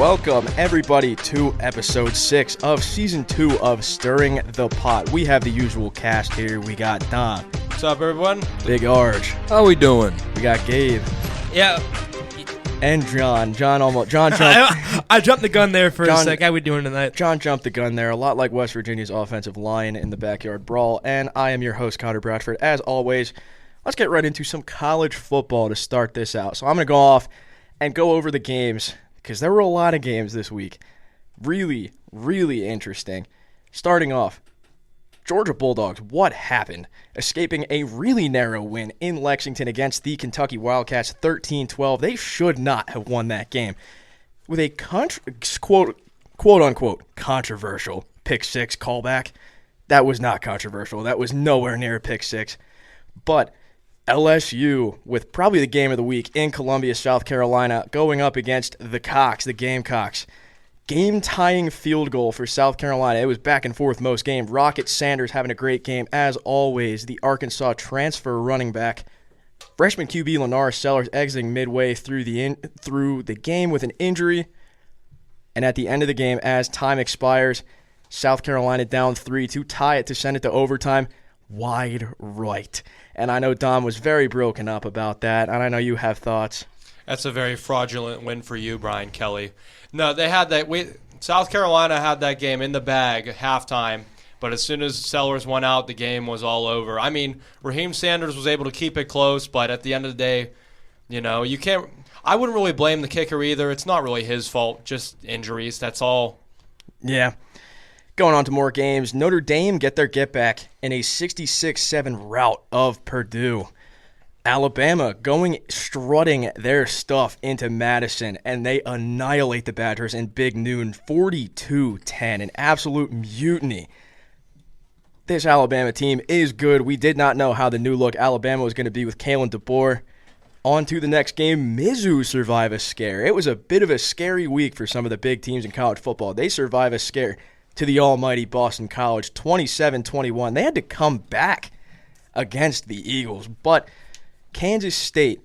Welcome, everybody, to episode 6 of season 2 of Stirring the Pot. We have the usual cast here. We got Dom. What's up, everyone? Big Arch. How we doing? We got Gabe. Yeah. And John. John jumped. I jumped the gun there for a sec. How we doing tonight? John jumped the gun there, a lot like West Virginia's offensive line in the backyard brawl. And I am your host, Connor Bradford. As always, let's get right into some college football to start this out. So I'm going to go off and go over the games, because there were a lot of games this week. Really, really interesting. Starting off, Georgia Bulldogs, what happened? Escaping a really narrow win in Lexington against the Kentucky Wildcats 13-12. They should not have won that game. With a quote-unquote controversial pick six callback. That was not controversial. That was nowhere near a pick six. But LSU, with probably the game of the week in Columbia, South Carolina, going up against the Gamecocks. Game-tying field goal for South Carolina. It was back and forth most games. Rocket Sanders having a great game, as always. The Arkansas transfer running back. Freshman QB Lennar Sellers exiting midway through the game with an injury. And at the end of the game, as time expires, South Carolina down 3 to tie it to send it to overtime. Wide right. And I know Dom was very broken up about that, and I know you have thoughts. That's a very fraudulent win for you, Brian Kelly. No, they had that. South Carolina had that game in the bag at halftime, but as soon as Sellers went out, the game was all over. I mean, Raheem Sanders was able to keep it close, but at the end of the day, you can't. I wouldn't really blame the kicker either. It's not really his fault, just injuries. That's all. Yeah. Going on to more games, Notre Dame get their get back in a 66-7 rout of Purdue. Alabama strutting their stuff into Madison, and they annihilate the Badgers in Big Noon 42-10, an absolute mutiny. This Alabama team is good. We did not know how the new look Alabama was going to be with Kalen DeBoer. On to the next game, Mizzou survive a scare. It was a bit of a scary week for some of the big teams in college football. They survive a scare to the almighty Boston College, 27-21. They had to come back against the Eagles, but Kansas State,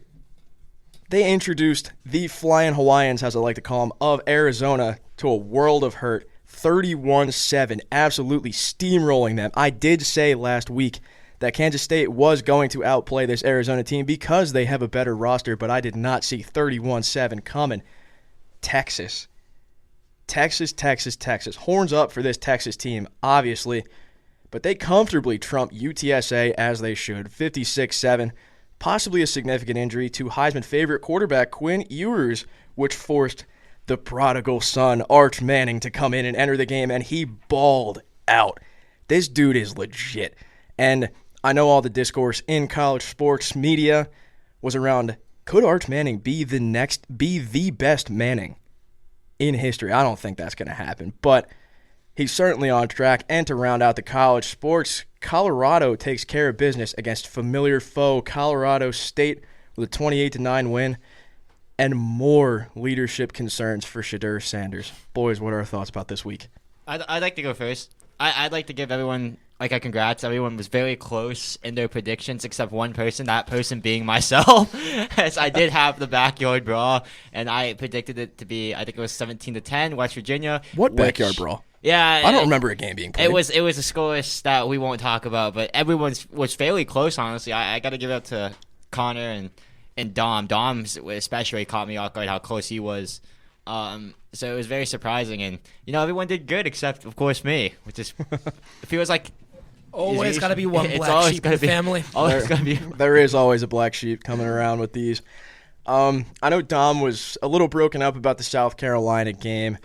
they introduced the Flying Hawaiians, as I like to call them, of Arizona to a world of hurt, 31-7, absolutely steamrolling them. I did say last week that Kansas State was going to outplay this Arizona team because they have a better roster, but I did not see 31-7 coming. Texas. Horns up for this Texas team, obviously, but they comfortably trump UTSA as they should, 56-7. Possibly a significant injury to Heisman favorite quarterback Quinn Ewers, which forced the prodigal son, Arch Manning, to come in and enter the game, and he balled out. This dude is legit. And I know all the discourse in college sports media was around, could Arch Manning be the best Manning in history? I don't think that's going to happen, but he's certainly on track. And to round out the college sports, Colorado takes care of business against familiar foe Colorado State with a 28-9 win, and more leadership concerns for Shedeur Sanders. Boys, what are our thoughts about this week? I'd like to go first. I'd like to give everyone a congrats. Everyone was very close in their predictions except one person, that person being myself. As I did have the backyard brawl, and I predicted it to be, I think it was 17-10, West Virginia. What backyard brawl? Yeah, I don't remember a game being played. It was a scoreless that we won't talk about, but everyone was fairly close, honestly. I got to give it up to Connor and Dom. Dom especially caught me off guard how close he was. So it was very surprising, and everyone did good except, of course, me, which is it feels like always got to be one black sheep in the family. There is always a black sheep coming around with these. I know Dom was a little broken up about the South Carolina game.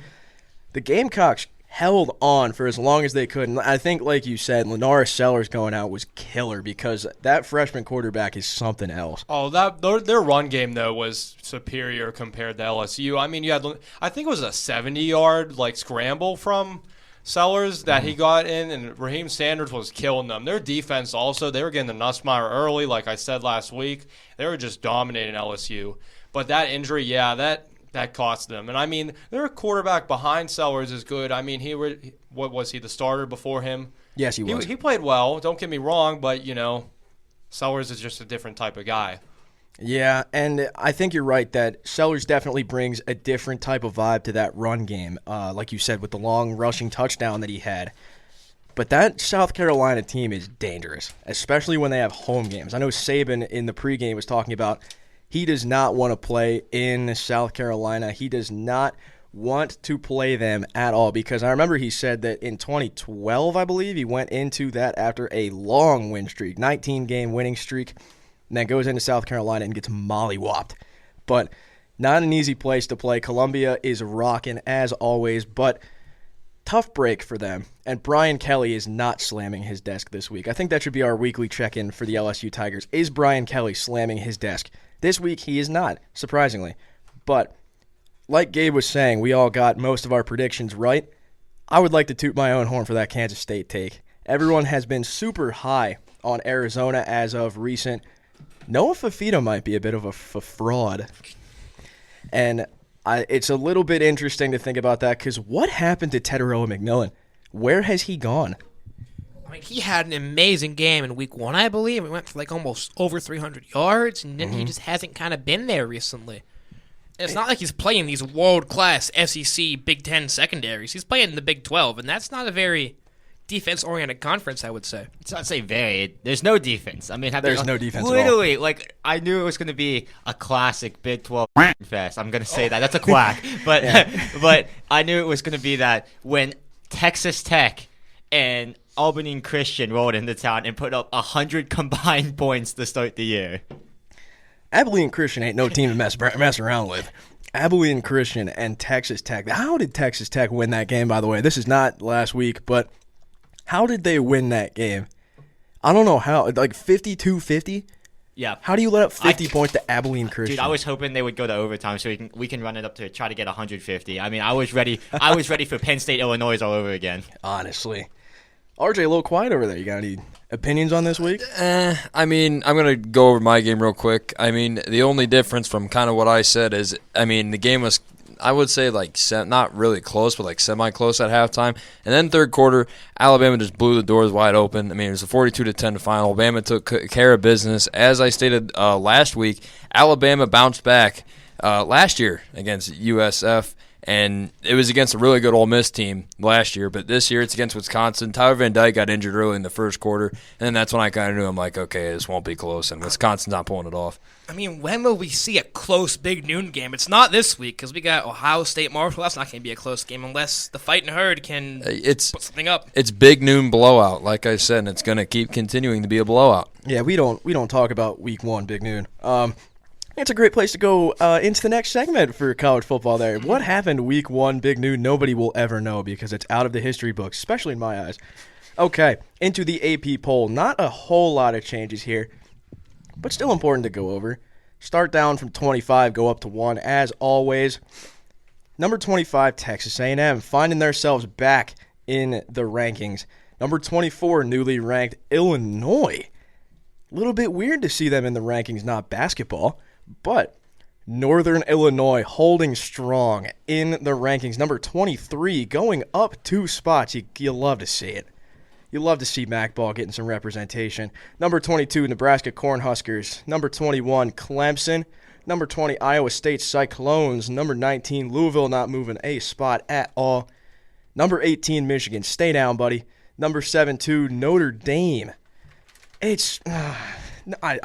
The Gamecocks held on for as long as they could. And I think, like you said, Lennar Sellers going out was killer because that freshman quarterback is something else. Oh, their run game, though, was superior compared to LSU. I mean, I think it was a 70-yard scramble from Sellers that he got in, and Raheem Sanders was killing them. Their defense also, they were getting the Nussmeier early, like I said last week. They were just dominating LSU. But that injury, that cost them. And, I mean, their quarterback behind Sellers is good. I mean, what was he, the starter before him? Yes, he was. He played well, don't get me wrong, but, Sellers is just a different type of guy. Yeah, and I think you're right that Sellers definitely brings a different type of vibe to that run game, like you said, with the long rushing touchdown that he had. But that South Carolina team is dangerous, especially when they have home games. I know Saban in the pregame was talking about he does not want to play in South Carolina. He does not want to play them at all because I remember he said that in 2012, I believe, he went into that after a long win streak, 19-game winning streak, and then goes into South Carolina and gets mollywopped. But not an easy place to play. Columbia is rocking as always, but tough break for them. And Brian Kelly is not slamming his desk this week. I think that should be our weekly check-in for the LSU Tigers. Is Brian Kelly slamming his desk? This week he is not, surprisingly. But like Gabe was saying, we all got most of our predictions right. I would like to toot my own horn for that Kansas State take. Everyone has been super high on Arizona as of recent. Noah Fafita might be a bit of a fraud. And it's a little bit interesting to think about that because what happened to Teteroa McMillan? Where has he gone? I mean, he had an amazing game in week 1, I believe. He went for like almost over 300 yards, and then he just hasn't kind of been there recently. It's not like he's playing these world-class SEC Big Ten secondaries. He's playing in the Big 12, and that's not a very defense-oriented conference, I would say. It's not say very. There's no defense. I mean, there's no defense literally, at all. like, I knew it was going to be a classic Big 12 fest. I'm going to say that. That's a quack. But but I knew it was going to be that when Texas Tech and Albany and Christian rolled into town and put up 100 combined points to start the year. Abilene Christian ain't no team to mess around with. Abilene Christian and Texas Tech. How did Texas Tech win that game, by the way? This is not last week, but how did they win that game? I don't know how. Like 52-50? Yeah. How do you let up 50 points to Abilene Christian? Dude, I was hoping they would go to overtime so we can run it up to try to get 150. I mean, I was ready for Penn State, Illinois all over again. Honestly. RJ, a little quiet over there. You got any opinions on this week? I mean, I'm going to go over my game real quick. I mean, the only difference from kind of what I said is, I mean, the game was, I would say, like, not really close, but, like, semi-close at halftime. And then third quarter, Alabama just blew the doors wide open. I mean, it was a 42-10 final. Alabama took care of business. As I stated last week, Alabama bounced back last year against USF. And it was against a really good Ole Miss team last year, but this year it's against Wisconsin. Tyler Van Dyke got injured early in the first quarter, and then that's when I kind of knew I'm like, okay, this won't be close, and Wisconsin's not pulling it off. I mean, when will we see a close big noon game? It's not this week because we got Ohio State Marshall. That's not going to be a close game unless the Fighting Herd can put something up. It's big noon blowout, like I said, and it's going to keep continuing to be a blowout. Yeah, we don't talk about week 1 big noon. It's a great place to go into the next segment for college football there. What happened week 1, big noon? Nobody will ever know because it's out of the history books, especially in my eyes. Okay, into the AP poll. Not a whole lot of changes here, but still important to go over. Start down from 25, go up to 1, as always. Number 25, Texas A&M, finding themselves back in the rankings. Number 24, newly ranked Illinois. A little bit weird to see them in the rankings, not basketball. But Northern Illinois holding strong in the rankings. Number 23 going up 2 spots. You love to see it. You love to see Mac Ball getting some representation. Number 22, Nebraska Cornhuskers. Number 21, Clemson. Number 20, Iowa State Cyclones. Number 19, Louisville not moving a spot at all. Number 18, Michigan. Stay down, buddy. Number 7-2, Notre Dame. It's... I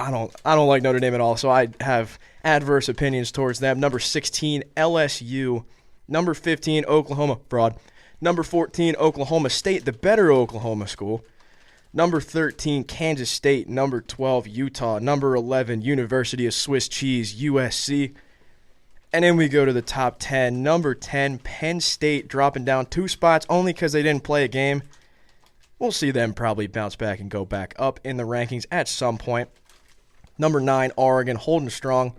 don't like Notre Dame at all, so I have adverse opinions towards them. Number 16, LSU. Number 15, Oklahoma. Fraud. Number 14, Oklahoma State, the better Oklahoma school. Number 13, Kansas State. Number 12, Utah. Number 11, University of Swiss Cheese, USC. And then we go to the top 10. Number 10, Penn State, dropping down 2 spots only because they didn't play a game. We'll see them probably bounce back and go back up in the rankings at some point. Number 9, Oregon, holding strong.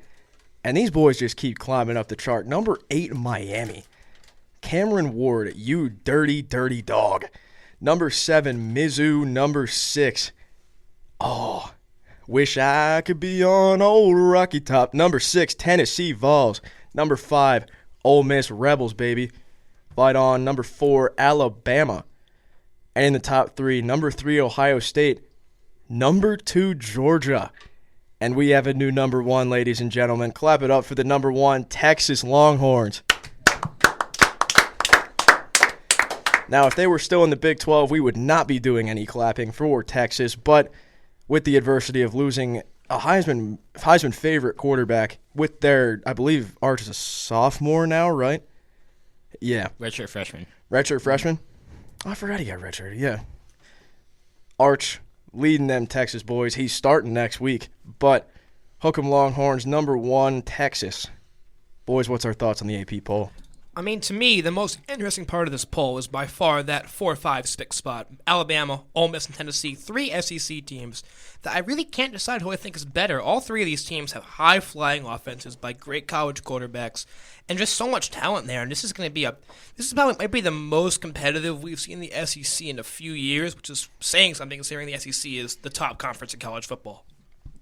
And these boys just keep climbing up the chart. Number 8, Miami. Cameron Ward, you dirty, dirty dog. Number 7, Mizzou. Number 6, wish I could be on old Rocky Top. Number 6, Tennessee Vols. Number 5, Ole Miss Rebels, baby. Fight on. Number 4, Alabama. And in the top 3, number 3, Ohio State. Number 2, Georgia. And we have a new number one, ladies and gentlemen. Clap it up for the number one Texas Longhorns. Now, if they were still in the Big 12, we would not be doing any clapping for Texas. But with the adversity of losing a Heisman favorite quarterback with their, I believe, Arch is a sophomore now, right? Yeah. Redshirt freshman. Redshirt freshman? Oh, I forgot he got redshirt. Yeah. Arch leading them Texas boys. He's starting next week. But Hook 'em Longhorns, number one, Texas. Boys, what's our thoughts on the AP poll? I mean, to me, the most interesting part of this poll is by far that 4, 5, 6 spot. Alabama, Ole Miss, and Tennessee, 3 SEC teams that I really can't decide who I think is better. All 3 of these teams have high-flying offenses by great college quarterbacks and just so much talent there. And this is going to be this is probably might be the most competitive we've seen in the SEC in a few years, which is saying something considering the SEC is the top conference in college football.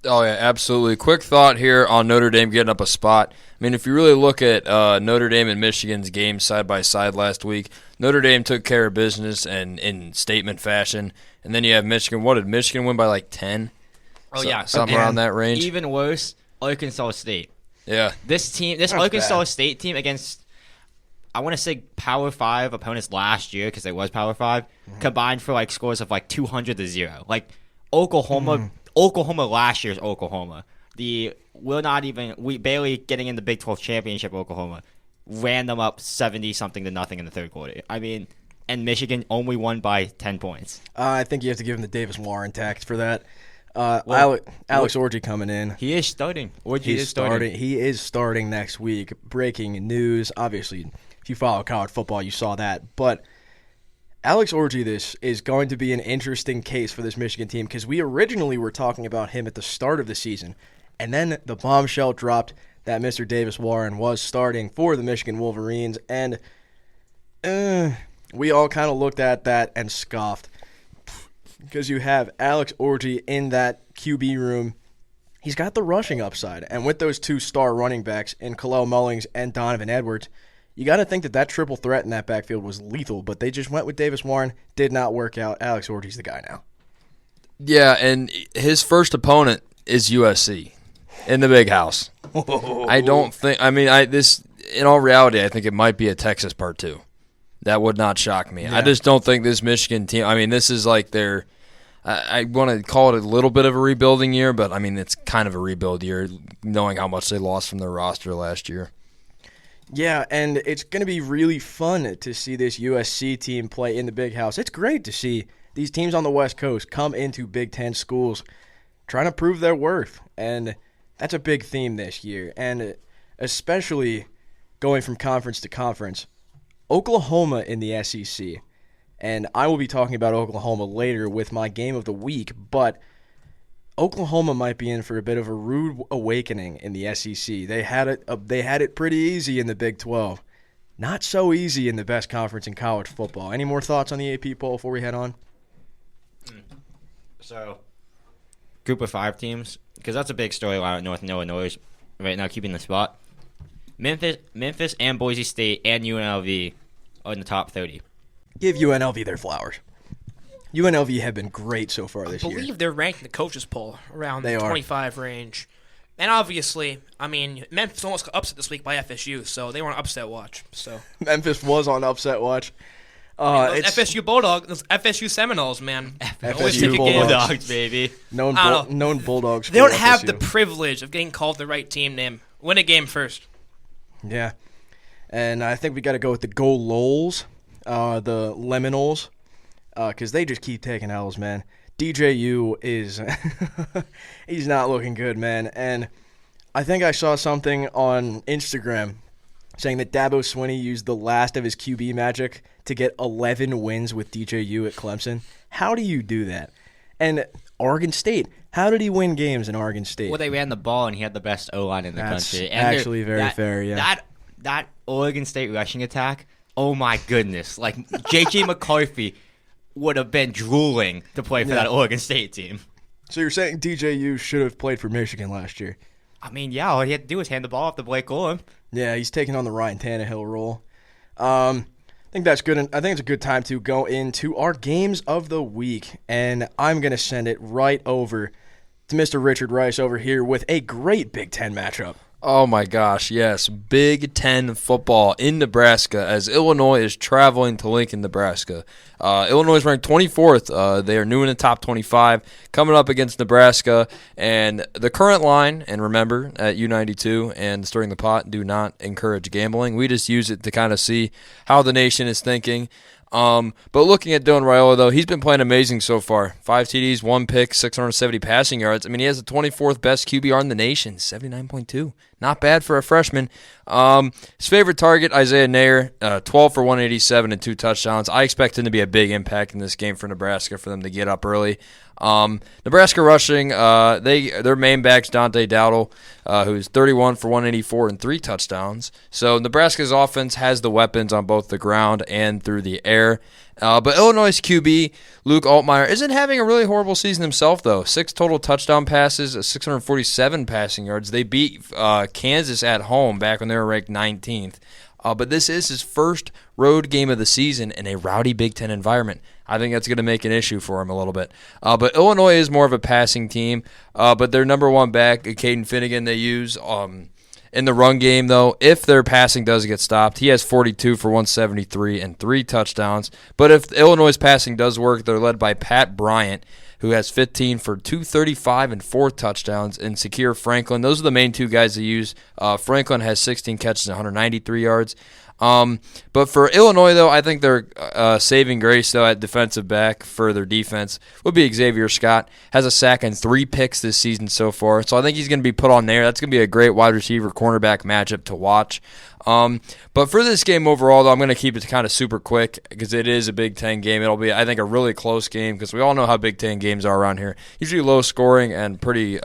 Oh, yeah, absolutely. Quick thought here on Notre Dame getting up a spot. I mean, if you really look at Notre Dame and Michigan's game side by side last week, Notre Dame took care of business and in statement fashion. And then you have Michigan. What did Michigan win by, like 10? Oh, yeah. Something around that range. Even worse, Arkansas State. Yeah. This Arkansas State team against, I want to say, Power 5 opponents last year, because it was Power 5, combined for like scores of like 200-0. Like, Oklahoma last year's Oklahoma. We barely getting in the Big 12 championship Oklahoma ran them up 70-something to nothing in the third quarter. I mean, and Michigan only won by 10 points. I think you have to give him the Davis Warren tax for that. Alex Orji coming in. He is starting. He's starting. He is starting next week. Breaking news. Obviously, if you follow college football, you saw that. But Alex Orji, this is going to be an interesting case for this Michigan team because we originally were talking about him at the start of the season, and then the bombshell dropped that Mr. Davis Warren was starting for the Michigan Wolverines, and we all kind of looked at that and scoffed because you have Alex Orji in that QB room. He's got the rushing upside, and with those 2 star running backs in Khalil Mullings and Donovan Edwards, you got to think that triple threat in that backfield was lethal, but they just went with Davis Warren. Did not work out. Alex Orji's the guy now. Yeah, and his first opponent is USC in the big house. I don't think – I mean, in all reality, I think it might be a Texas part 2. That would not shock me. Yeah. I just don't think this Michigan team – I mean, this is like their – I want to call it a little bit of a rebuilding year, but, I mean, it's kind of a rebuild year knowing how much they lost from their roster last year. Yeah, and it's going to be really fun to see this USC team play in the big house. It's great to see these teams on the West Coast come into Big Ten schools trying to prove their worth, and that's a big theme this year. And especially going from conference to conference, Oklahoma in the SEC, and I will be talking about Oklahoma later with my game of the week, but Oklahoma might be in for a bit of a rude awakening in the SEC. They had it pretty easy in the Big 12. Not so easy in the best conference in college football. Any more thoughts on the AP poll before we head on? So, group of 5 teams, because that's a big storyline at North Illinois right now, keeping the spot. Memphis and Boise State and UNLV are in the top 30. Give UNLV their flowers. UNLV have been great so far this year. I believe they're ranked in the coaches poll around the 25 range. And obviously, I mean, Memphis almost got upset this week by FSU, so they were on upset watch. So Memphis was on upset watch. Those FSU Bulldogs, those FSU Seminoles, man. FSU Bulldogs, baby. Known Bulldogs. They don't have the privilege of getting called the right team name. Win a game first. Yeah. And I think we got to go with the Go Lols, the Leminoles. Because they just keep taking L's, man. DJU is – he's not looking good, man. And I think I saw something on Instagram saying that Dabo Swinney used the last of his QB magic to get 11 wins with DJU at Clemson. How do you do that? And Oregon State, how did he win games in Oregon State? Well, they ran the ball, and he had the best O-line in the country. And actually very fair, yeah. That Oregon State rushing attack, oh, my goodness. Like, J.J. McCarthy – would have been drooling to play for that Oregon State team. So you're saying DJU should have played for Michigan last year? I mean, yeah, all he had to do was hand the ball off to Blake Corum. Yeah, he's taking on the Ryan Tannehill role. I think that's good. I think it's a good time to go into our games of the week, and I'm going to send it right over It's Mr. Richard Rice over here with a great Big Ten matchup. Oh my gosh, yes. Big Ten football in Nebraska as Illinois is traveling to Lincoln, Nebraska. Illinois is ranked 24th. They are new in the top 25, coming up against Nebraska. And the current line, and remember, at U92 and Stirring the Pot, do not encourage gambling. We just use it to kind of see how the nation is thinking. But looking at Dylan Raiola, though, he's been playing amazing so far. 5 TDs, 1 pick, 670 passing yards. I mean, he has the 24th best QBR in the nation, 79.2. Not bad for a freshman. His favorite target, Isaiah Nair, 12 for 187 and 2 touchdowns. I expect him to be a big impact in this game for Nebraska for them to get up early. Nebraska rushing, their main back's Dante Dowdle, who's 31 for 184 and 3 touchdowns. So Nebraska's offense has the weapons on both the ground and through the air. But Illinois' QB, Luke Altmaier, isn't having a really horrible season himself, though. 6 total touchdown passes, 647 passing yards. They beat Kansas at home back when they were ranked 19th. But this is his first road game of the season in a rowdy Big Ten environment. I think that's going to make an issue for him a little bit. But Illinois is more of a passing team. But their number one back, Caden Finnegan, they use in the run game, though. If their passing does get stopped, he has 42 for 173 and 3 touchdowns. But if Illinois' passing does work, they're led by Pat Bryant, who has 15 for 235 and 4 touchdowns, and Sakir Franklin. Those are the main 2 guys they use. Franklin has 16 catches and 193 yards. But for Illinois, though, I think their saving grace, though, at defensive back for their defense would be Xavier Scott. Has a sack and 3 picks this season so far. So I think he's going to be put on there. That's going to be a great wide receiver cornerback matchup to watch. But for this game overall, though, I'm going to keep it kind of super quick because it is a Big Ten game. It'll be, I think, a really close game because we all know how Big Ten games are around here. Usually low scoring and pretty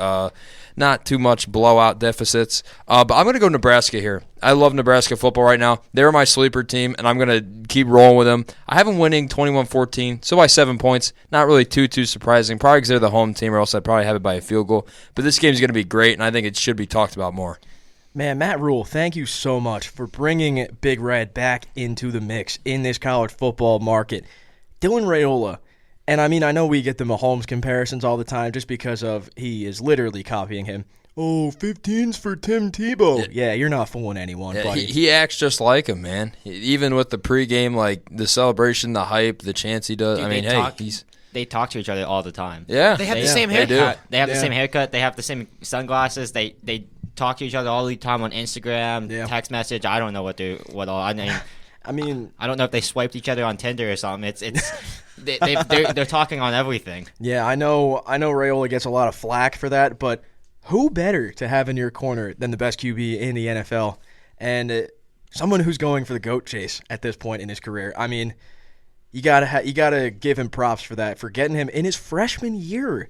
not too much blowout deficits. But I'm going to go Nebraska here. I love Nebraska football right now. They're my sleeper team, and I'm going to keep rolling with them. I have them winning 21-14, so by 7 points. Not really too surprising. Probably because they're the home team, or else I'd probably have it by a field goal. But this game is going to be great, and I think it should be talked about more. Man, Matt Rule, thank you so much for bringing Big Red back into the mix in this college football market. Dylan Raiola, and I mean, I know we get the Mahomes comparisons all the time just because of he is literally copying him. Oh, 15's for Tim Tebow. Yeah, you're not fooling anyone, buddy. He acts just like him, man. Even with the pregame, like the celebration, the hype, the chants he does. Dude, I mean, they talk to each other all the time. Yeah. They have the same haircut. They have the same haircut. They have the same sunglasses. They talk to each other all the time on Instagram, text message. I don't know I mean, I don't know if they swiped each other on Tinder or something. They're talking on everything. Yeah, I know Raiola gets a lot of flack for that, but who better to have in your corner than the best QB in the NFL and someone who's going for the GOAT chase at this point in his career? I mean, you gotta give him props for that, for getting him in his freshman year,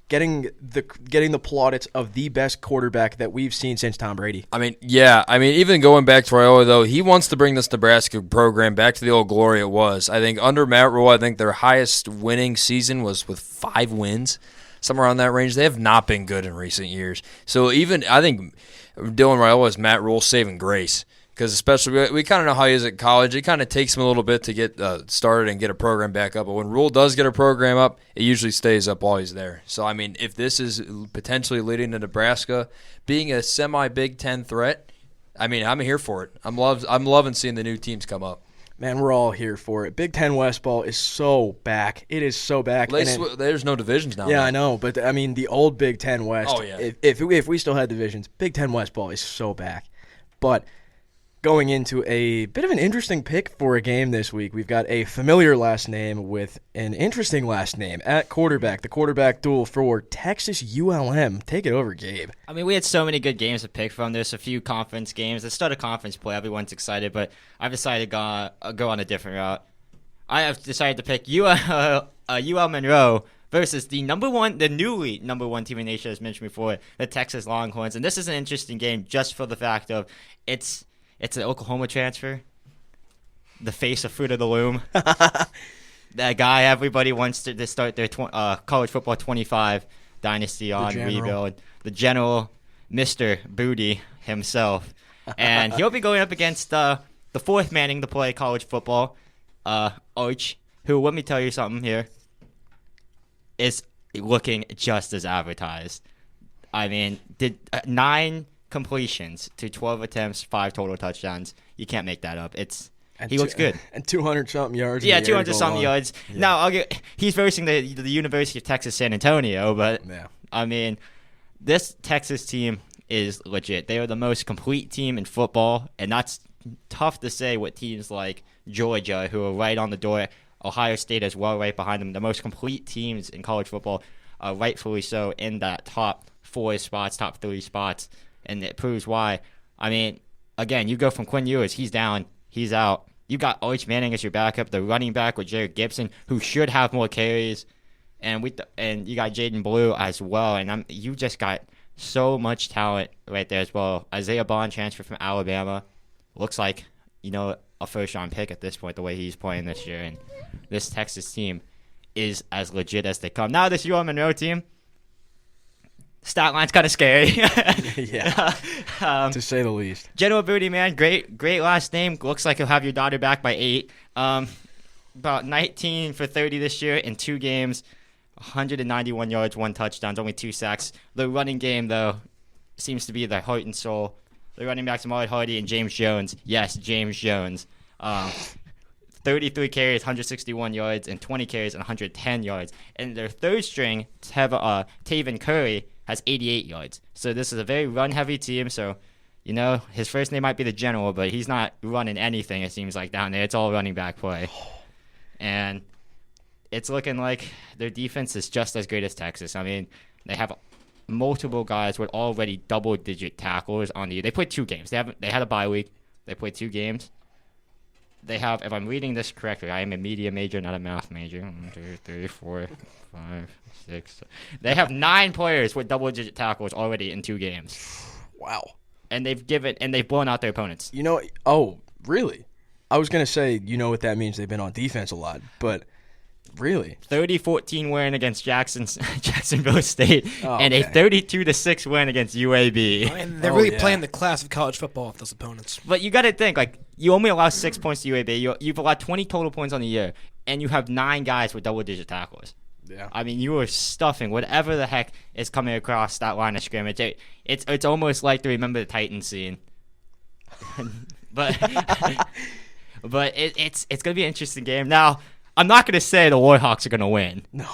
getting the plaudits of the best quarterback that we've seen since Tom Brady. I mean, yeah. I mean, even going back to Raiola, though, he wants to bring this Nebraska program back to the old glory it was. I think under Matt Rule, I think their highest winning season was with 5 wins, somewhere around that range. They have not been good in recent years. So even I think Dylan Raiola is Matt Rule's saving grace. Because especially we kind of know how he is at college. It kind of takes him a little bit to get started and get a program back up. But when Rule does get a program up, it usually stays up while he's there. So, I mean, if this is potentially leading to Nebraska being a semi-Big Ten threat, I mean, I'm here for it. I'm loving seeing the new teams come up. Man, we're all here for it. Big Ten West ball is so back. It is so back. There's no divisions now. Yeah, man. I know. But, I mean, the old Big Ten West, if we still had divisions, Big Ten West ball is so back. But going into a bit of an interesting pick for a game this week, we've got a familiar last name with an interesting last name at quarterback. The quarterback duel for Texas ULM. Take it over, Gabe. I mean, we had so many good games to pick from. There's a few conference games. Let's start a conference play. Everyone's excited, but I've decided to go on a different route. I have decided to pick UL Monroe versus the newly number one team in the nation, as mentioned before, the Texas Longhorns. And this is an interesting game just for the fact of it's an Oklahoma transfer, the face of Fruit of the Loom. That guy everybody wants to start their college football 25 dynasty on, rebuild. The general, Mr. Booty himself. And he'll be going up against the fourth manning to play college football, Arch, who, let me tell you something here, is looking just as advertised. I mean, did 9 completions to 12 attempts, 5 total touchdowns. You can't make that up. He looks good. And 200-something yards. Yeah, 200-something yards. Yeah. Now, he's versing the University of Texas San Antonio, but, I mean, this Texas team is legit. They are the most complete team in football, and that's tough to say with teams like Georgia, who are right on the door, Ohio State as well right behind them. The most complete teams in college football are rightfully so in that top 4 spots, top 3 spots, and it proves why. I mean, again, you go from Quinn Ewers, he's down, he's out. You got Arch Manning as your backup, the running back with Jared Gibson, who should have more carries, and you got Jaden Blue as well, and you just got so much talent right there as well. Isaiah Bond transfer from Alabama, looks like a first-round pick at this point, the way he's playing this year, and this Texas team is as legit as they come. Now this UL Monroe team, stat line's kind of scary. Yeah, to say the least. General Booty, man, great last name. Looks like he'll have your daughter back by 8. About 19 for 30 this year in 2 games, 191 yards, 1 touchdown, only 2 sacks. The running game, though, seems to be the heart and soul. The running backs Ahmad Hardy and James Jones. Yes, James Jones. 33 carries, 161 yards, and 20 carries and 110 yards. And their third string, Taven Curry, has 88 yards. So this is a very run-heavy team. So, his first name might be the General, but he's not running anything, it seems like, down there. It's all running back play. And it's looking like their defense is just as great as Texas. I mean, they have multiple guys with already double-digit tackles on the. They played 2 games. They had a bye week. They played 2 games. They have, if I'm reading this correctly, I am a media major, not a math major. 1, 2, 3, 4, 5, 6. They have 9 players with double-digit tackles already in 2 games. Wow. And they've blown out their opponents. Oh, really? I was gonna say, what that means? They've been on defense a lot, but. Really? 30-14 win against Jacksonville State, and a 32-6 win against UAB. And they're really playing the class of college football with those opponents. But you got to think, you only allow 6 points to UAB. You've allowed 20 total points on the year, and you have 9 guys with double-digit tackles. Yeah. I mean, you are stuffing whatever the heck is coming across that line of scrimmage. It's almost like the Remember the Titans scene. but it's going to be an interesting game. Now, I'm not going to say the Warhawks are going to win. No.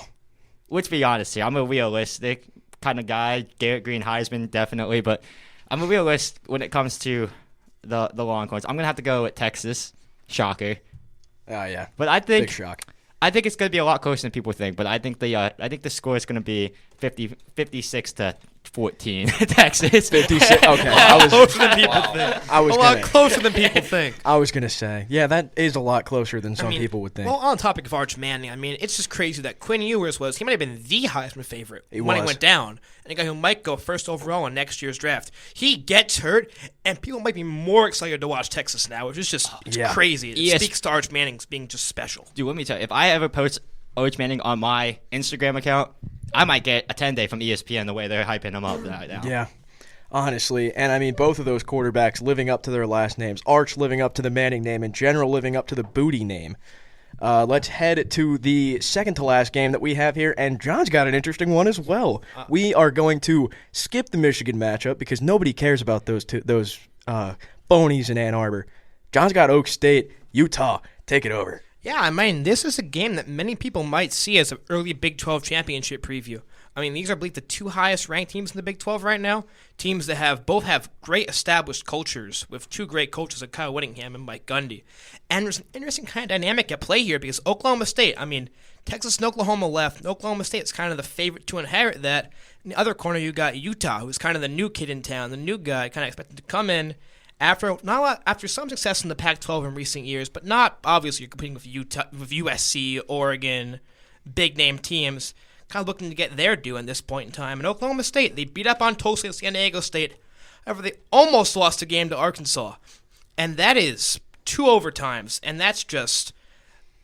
Let's be honest here. I'm a realistic kind of guy. Garrett Green, Heisman, definitely. But I'm a realist when it comes to the Longhorns. I'm going to have to go with Texas. Shocker. Oh, yeah. But I think big shock. I think it's going to be a lot closer than people think. But I think the score is going to be 56-14. Texas. 56. Okay. A lot closer than people think. A lot closer than people think. I was going to say, yeah, that is a lot closer than some people would think. Well, on the topic of Arch Manning, it's just crazy that Quinn Ewers he might have been the Heisman favorite when he went down. And a guy who might go first overall in next year's draft. He gets hurt, and people might be more excited to watch Texas now, which is just crazy. It speaks to Arch Manning being just special. Dude, let me tell you, if I ever post Arch Manning on my Instagram account, I might get a 10-day from ESPN the way they're hyping him up right now. Yeah, honestly. And, both of those quarterbacks living up to their last names. Arch living up to the Manning name and General living up to the Booty name. Let's head to the second-to-last game that we have here, and John's got an interesting one as well. We are going to skip the Michigan matchup because nobody cares about those bonies in Ann Arbor. John's got Oak State, Utah. Take it over. Yeah, this is a game that many people might see as an early Big 12 championship preview. These are, I believe, the 2 highest-ranked teams in the Big 12 right now. Teams that both have great established cultures with 2 great coaches like Kyle Whittingham and Mike Gundy. And there's an interesting kind of dynamic at play here because Oklahoma State, Texas and Oklahoma left. And Oklahoma State's kind of the favorite to inherit that. In the other corner, you got Utah, who's kind of the new kid in town, the new guy, kind of expected to come in after some success in the Pac-12 in recent years, but not obviously you're competing with USC, Oregon, big-name teams, kind of looking to get their due at this point in time. And Oklahoma State, they beat up on Tulsa and San Diego State. However, they almost lost a game to Arkansas. And that is 2 overtimes, and that's just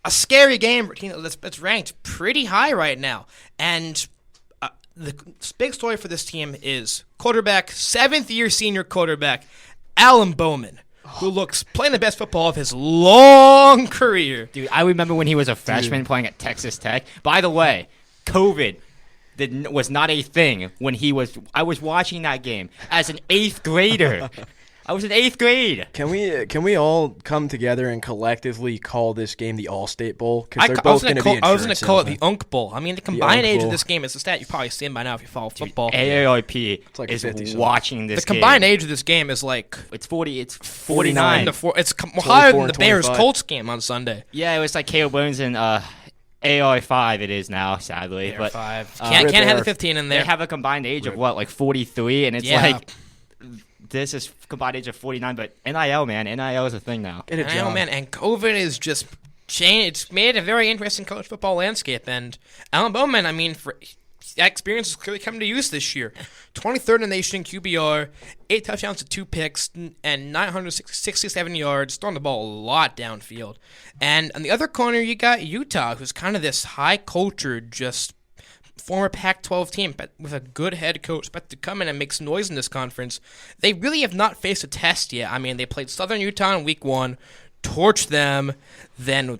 a scary game for a team that's ranked pretty high right now. And the big story for this team is quarterback, 7th-year senior quarterback, Alan Bowman, who looks playing the best football of his long career. Dude, I remember when he was a freshman playing at Texas Tech. By the way, COVID was not a thing when I was watching that game as an 8th grader. I was in 8th grade. Can we all come together and collectively call this game the All-State Bowl? Because they're I both was going to be I was going to call it the salesmen. Unk Bowl. I mean, the combined Unk age Bowl. of this game is a stat you've probably seen by now if you follow football. AARP like is 50 something. watching this The combined game. age of this game is like It's 49. it's higher than 24 the and Bears 25. Colts game on Sunday. Yeah, it was like Caleb Williams and AR5 it is now, sadly. But Can't Rip have the AR. 15 in they there. have a combined age of what, like 43, and it's Yeah. like this is combined age of 49. But NIL, man, NIL is a thing now. Get a I know, job. man, and COVID is just changed. It's made a very interesting college football landscape. And Alan Bowman, I mean, that experience has clearly come to use this year. 23rd in the nation in QBR, 8 touchdowns to 2 picks, and 967 yards, throwing the ball a lot downfield. And on the other corner, you got Utah, who's kind of this high-cultured, just former Pac-12 team, but with a good head coach, but to come in and make some noise in this conference. They really have not faced a test yet. I mean, they played Southern Utah in week 1, torched them, then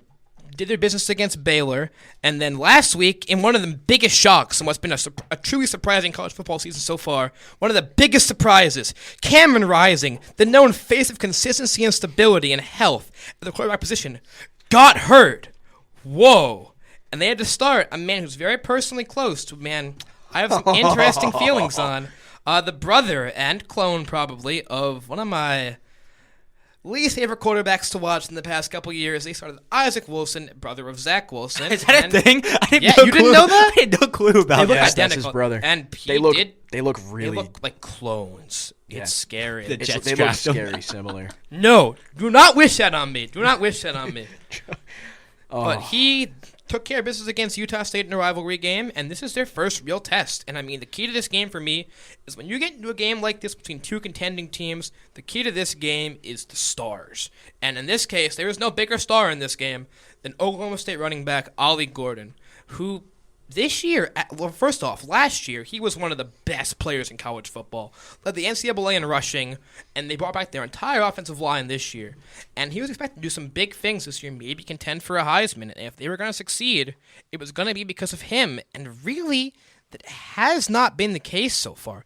did their business against Baylor, and then last week, in one of the biggest shocks in what's been a truly surprising college football season so far, one of the biggest surprises, Cameron Rising, the known face of consistency and stability and health at the quarterback position, got hurt. Whoa. And they had to start a man who's very personally close to a man I have some interesting feelings on. The brother and clone, probably, of one of my least favorite quarterbacks to watch in the past couple years. They started Isaac Wilson, brother of Zach Wilson. Is that a thing? I didn't Yeah, no you didn't clue. know that? I had no clue about They look that. Yes, that's identical. his brother. And he They look did. they look They really look like clones. Yeah. It's scary. The Jets they look drafted him. scary similar. No, do not wish that on me. Do not wish that on me. Oh. But he took care of business against Utah State in a rivalry game, and this is their first real test. And I mean, the key to this game for me is when you get into a game like this between two contending teams, the key to this game is the stars. And in this case, there is no bigger star in this game than Oklahoma State running back Ollie Gordon, who this year, well, first off, last year, he was one of the best players in college football. Led the NCAA in rushing, and they brought back their entire offensive line this year. And he was expected to do some big things this year, maybe contend for a Heisman. And if they were going to succeed, it was going to be because of him. And really, that has not been the case so far.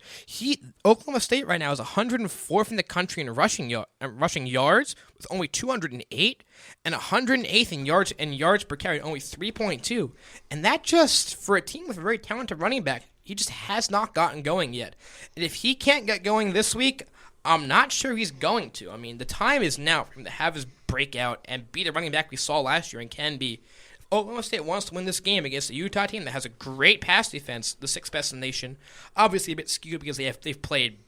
Oklahoma State right now is 104th in the country in rushing yards, with only 208, and 108th in yards per carry, only 3.2. And that just, for a team with a very talented running back, he just has not gotten going yet. And if he can't get going this week, I'm not sure he's going to. I mean, the time is now for him to have his breakout and be the running back we saw last year and can be. Oklahoma State wants to win this game against a Utah team that has a great pass defense, the sixth best in the nation. Obviously a bit skewed because they've played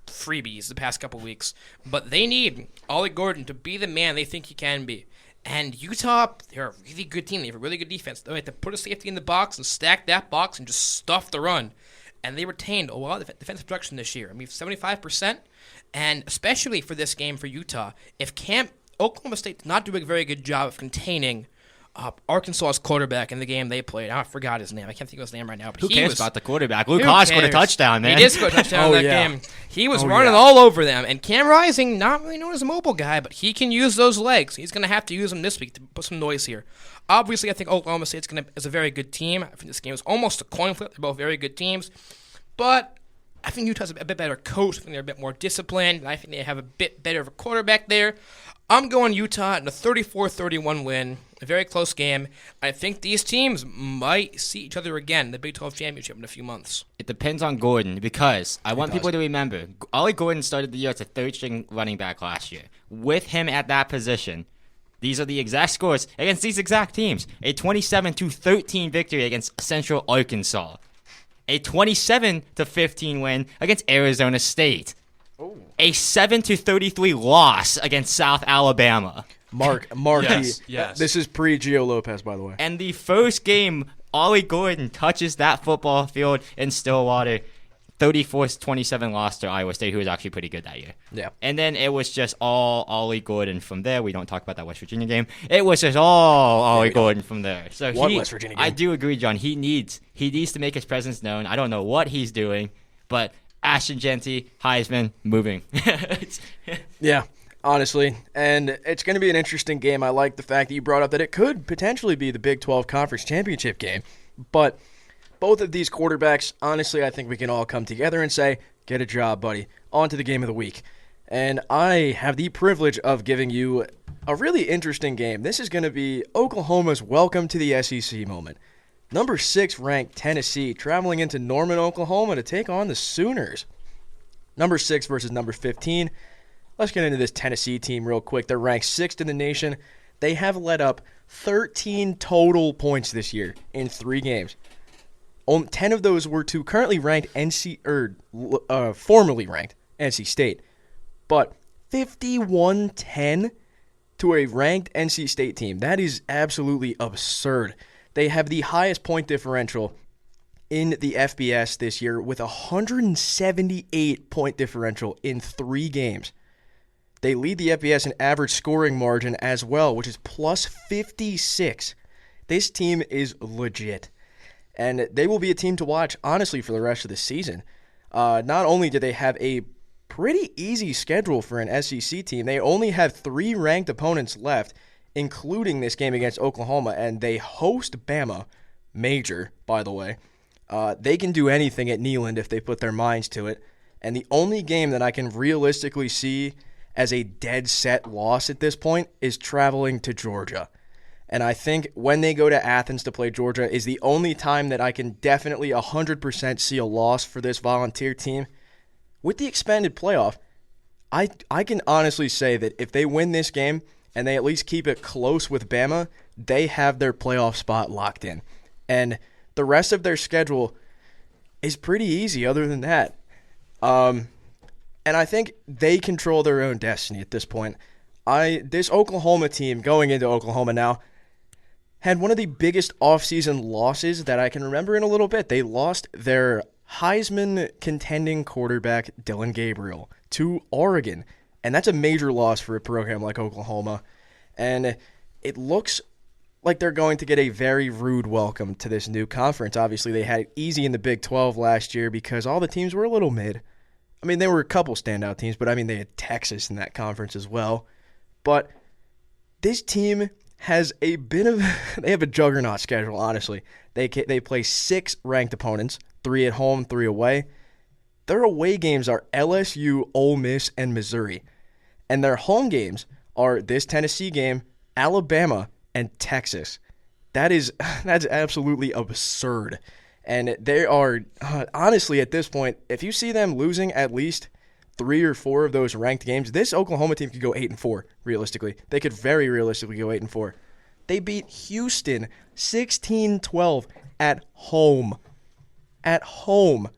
freebies the past couple weeks. But they need Ollie Gordon to be the man they think he can be. And Utah, they're a really good team. They have a really good defense. They have to put a safety in the box and stack that box and just stuff the run. And they retained a lot of defensive production this year. I mean, 75%. And especially for this game for Utah, if Oklahoma State did not do a very good job of containing Arkansas's quarterback in the game they played. I forgot his name. I can't think of his name right now. But Who cares about the quarterback? Who Luke Haas scored a cares? touchdown, man. He did score a touchdown in Oh, that yeah. game. He was Oh, running yeah. all over them. And Cam Rising, not really known as a mobile guy, but he can use those legs. He's going to have to use them this week to put some noise here. Obviously, I think Oklahoma State is a very good team. I think this game is almost a coin flip. They're both very good teams. But I think Utah's a bit better coach. I think they're a bit more disciplined. And I think they have a bit better of a quarterback there. I'm going Utah in a 34-31 win. A very close game. I think these teams might see each other again in the Big 12 Championship in a few months. It depends on Gordon because I want people to remember Ollie Gordon started the year as a third-string running back last year. With him at that position, these are the exact scores against these exact teams. A 27-13 victory against Central Arkansas. A 27-15 win against Arizona State. A 7-33 loss against South Alabama. Mark, Yes. This is pre-Gio Lopez, by the way. And the first game, Ollie Gordon touches that football field in Stillwater. 34-27 loss to Iowa State, who was actually pretty good that year. Yeah. And then it was just all Ollie Gordon from there. We don't talk about that West Virginia game. It was just all Ollie Gordon from there. So What West Virginia game? I do agree, John. He needs to make his presence known. I don't know what he's doing, but Ashton Genty, Heisman, moving. Yeah, honestly. And it's going to be an interesting game. I like the fact that you brought up that it could potentially be the Big 12 Conference Championship game. But both of these quarterbacks, honestly, I think we can all come together and say, get a job, buddy. On to the game of the week. And I have the privilege of giving you a really interesting game. This is going to be Oklahoma's welcome to the SEC moment. Number 6 ranked Tennessee traveling into Norman, Oklahoma to take on the Sooners. Number 6 versus number 15. Let's get into this Tennessee team real quick. They're ranked 6th in the nation. They have let up 13 total points this year in 3 games. 10 of those were to currently ranked formerly ranked NC State. But 51-10 to a ranked NC State team. That is absolutely absurd. They have the highest point differential in the FBS this year with 178 point differential in 3 games. They lead the FBS in average scoring margin as well, which is plus 56. This team is legit. And they will be a team to watch, honestly, for the rest of the season. Not only do they have a pretty easy schedule for an SEC team, they only have 3 ranked opponents left, including this game against Oklahoma, and they host Bama, major, by the way. They can do anything at Neyland if they put their minds to it. And the only game that I can realistically see as a dead set loss at this point is traveling to Georgia. And I think when they go to Athens to play Georgia is the only time that I can definitely 100% see a loss for this Volunteer team. With the expanded playoff, I can honestly say that if they win this game and they at least keep it close with Bama, they have their playoff spot locked in. And the rest of their schedule is pretty easy other than that. And I think they control their own destiny at this point. This Oklahoma team, going into Oklahoma now, had one of the biggest offseason losses that I can remember in a little bit. They lost their Heisman contending quarterback, Dylan Gabriel, to Oregon. And that's a major loss for a program like Oklahoma. And it looks like they're going to get a very rude welcome to this new conference. Obviously, they had it easy in the Big 12 last year because all the teams were a little mid. I mean, there were a couple standout teams, but I mean, they had Texas in that conference as well. But this team has a bit of they have a juggernaut schedule, honestly. They play 6 ranked opponents, 3 at home, 3 away. Their away games are LSU, Ole Miss, and Missouri. And their home games are this Tennessee game, Alabama, and Texas. That's absolutely absurd. And they are, honestly, at this point, if you see them losing at least 3 or 4 of those ranked games, this Oklahoma team could go 8-4, realistically. They could very realistically go 8-4. They beat Houston 16-12 at home. At home.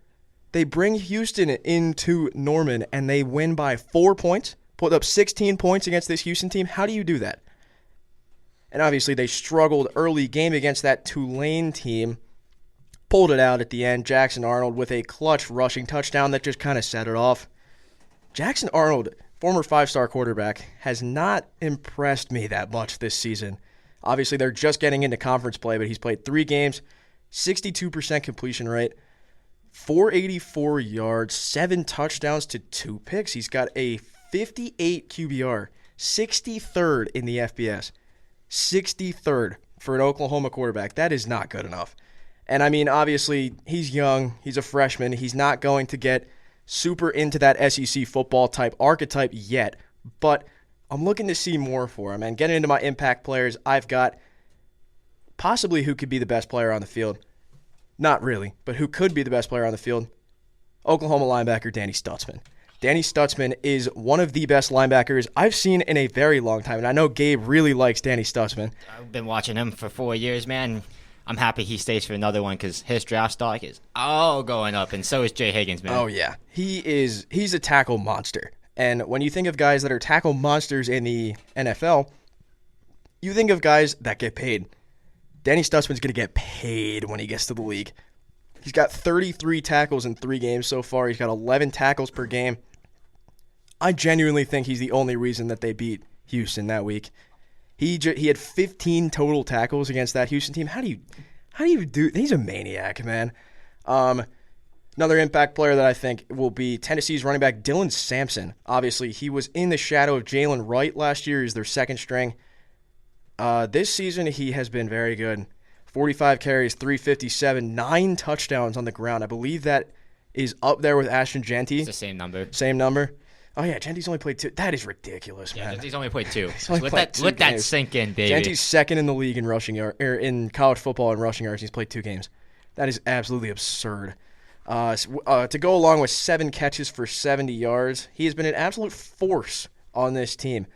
They bring Houston into Norman, and they win by 4 points, put up 16 points against this Houston team. How do you do that? And obviously, they struggled early game against that Tulane team. Pulled it out at the end. Jackson Arnold with a clutch rushing touchdown that just kind of set it off. Jackson Arnold, former 5-star quarterback, has not impressed me that much this season. Obviously, they're just getting into conference play, but he's played 3 games, 62% completion rate, 484 yards, 7 touchdowns to 2 picks. He's got a 58 QBR, 63rd in the FBS. 63rd for an Oklahoma quarterback. That is not good enough. And I mean, obviously, he's young. He's a freshman. He's not going to get super into that SEC football type archetype yet. But I'm looking to see more for him. And getting into my impact players, I've got possibly who could be the best player on the field. Not really, but who could be the best player on the field? Oklahoma linebacker Danny Stutzman. Danny Stutzman is one of the best linebackers I've seen in a very long time. And I know Gabe really likes Danny Stutzman. I've been watching him for 4 years, man. I'm happy he stays for another one because his draft stock is all going up, and so is Jay Higgins, man. Oh, yeah. He's a tackle monster. And when you think of guys that are tackle monsters in the NFL, you think of guys that get paid. Danny Stutzman's going to get paid when he gets to the league. He's got 33 tackles in 3 games so far. He's got 11 tackles per game. I genuinely think he's the only reason that they beat Houston that week. He had 15 total tackles against that Houston team. How do you do? He's a maniac, man. Another impact player that I think will be Tennessee's running back Dylan Sampson. Obviously, he was in the shadow of Jalen Wright last year. He's their second string. This season, he has been very good. 45 carries, 357, 9 touchdowns on the ground. I believe that is up there with Ashton Genty. It's the same number. Same number. Oh, yeah, Genty's only played 2. That is ridiculous, man. Yeah, he's only played 2. only Let played that 2 let that games. sink in, baby. Genty's second in the league in rushing in college football and rushing yards. He's played 2 games. That is absolutely absurd. To go along with 7 catches for 70 yards, he has been an absolute force on this team.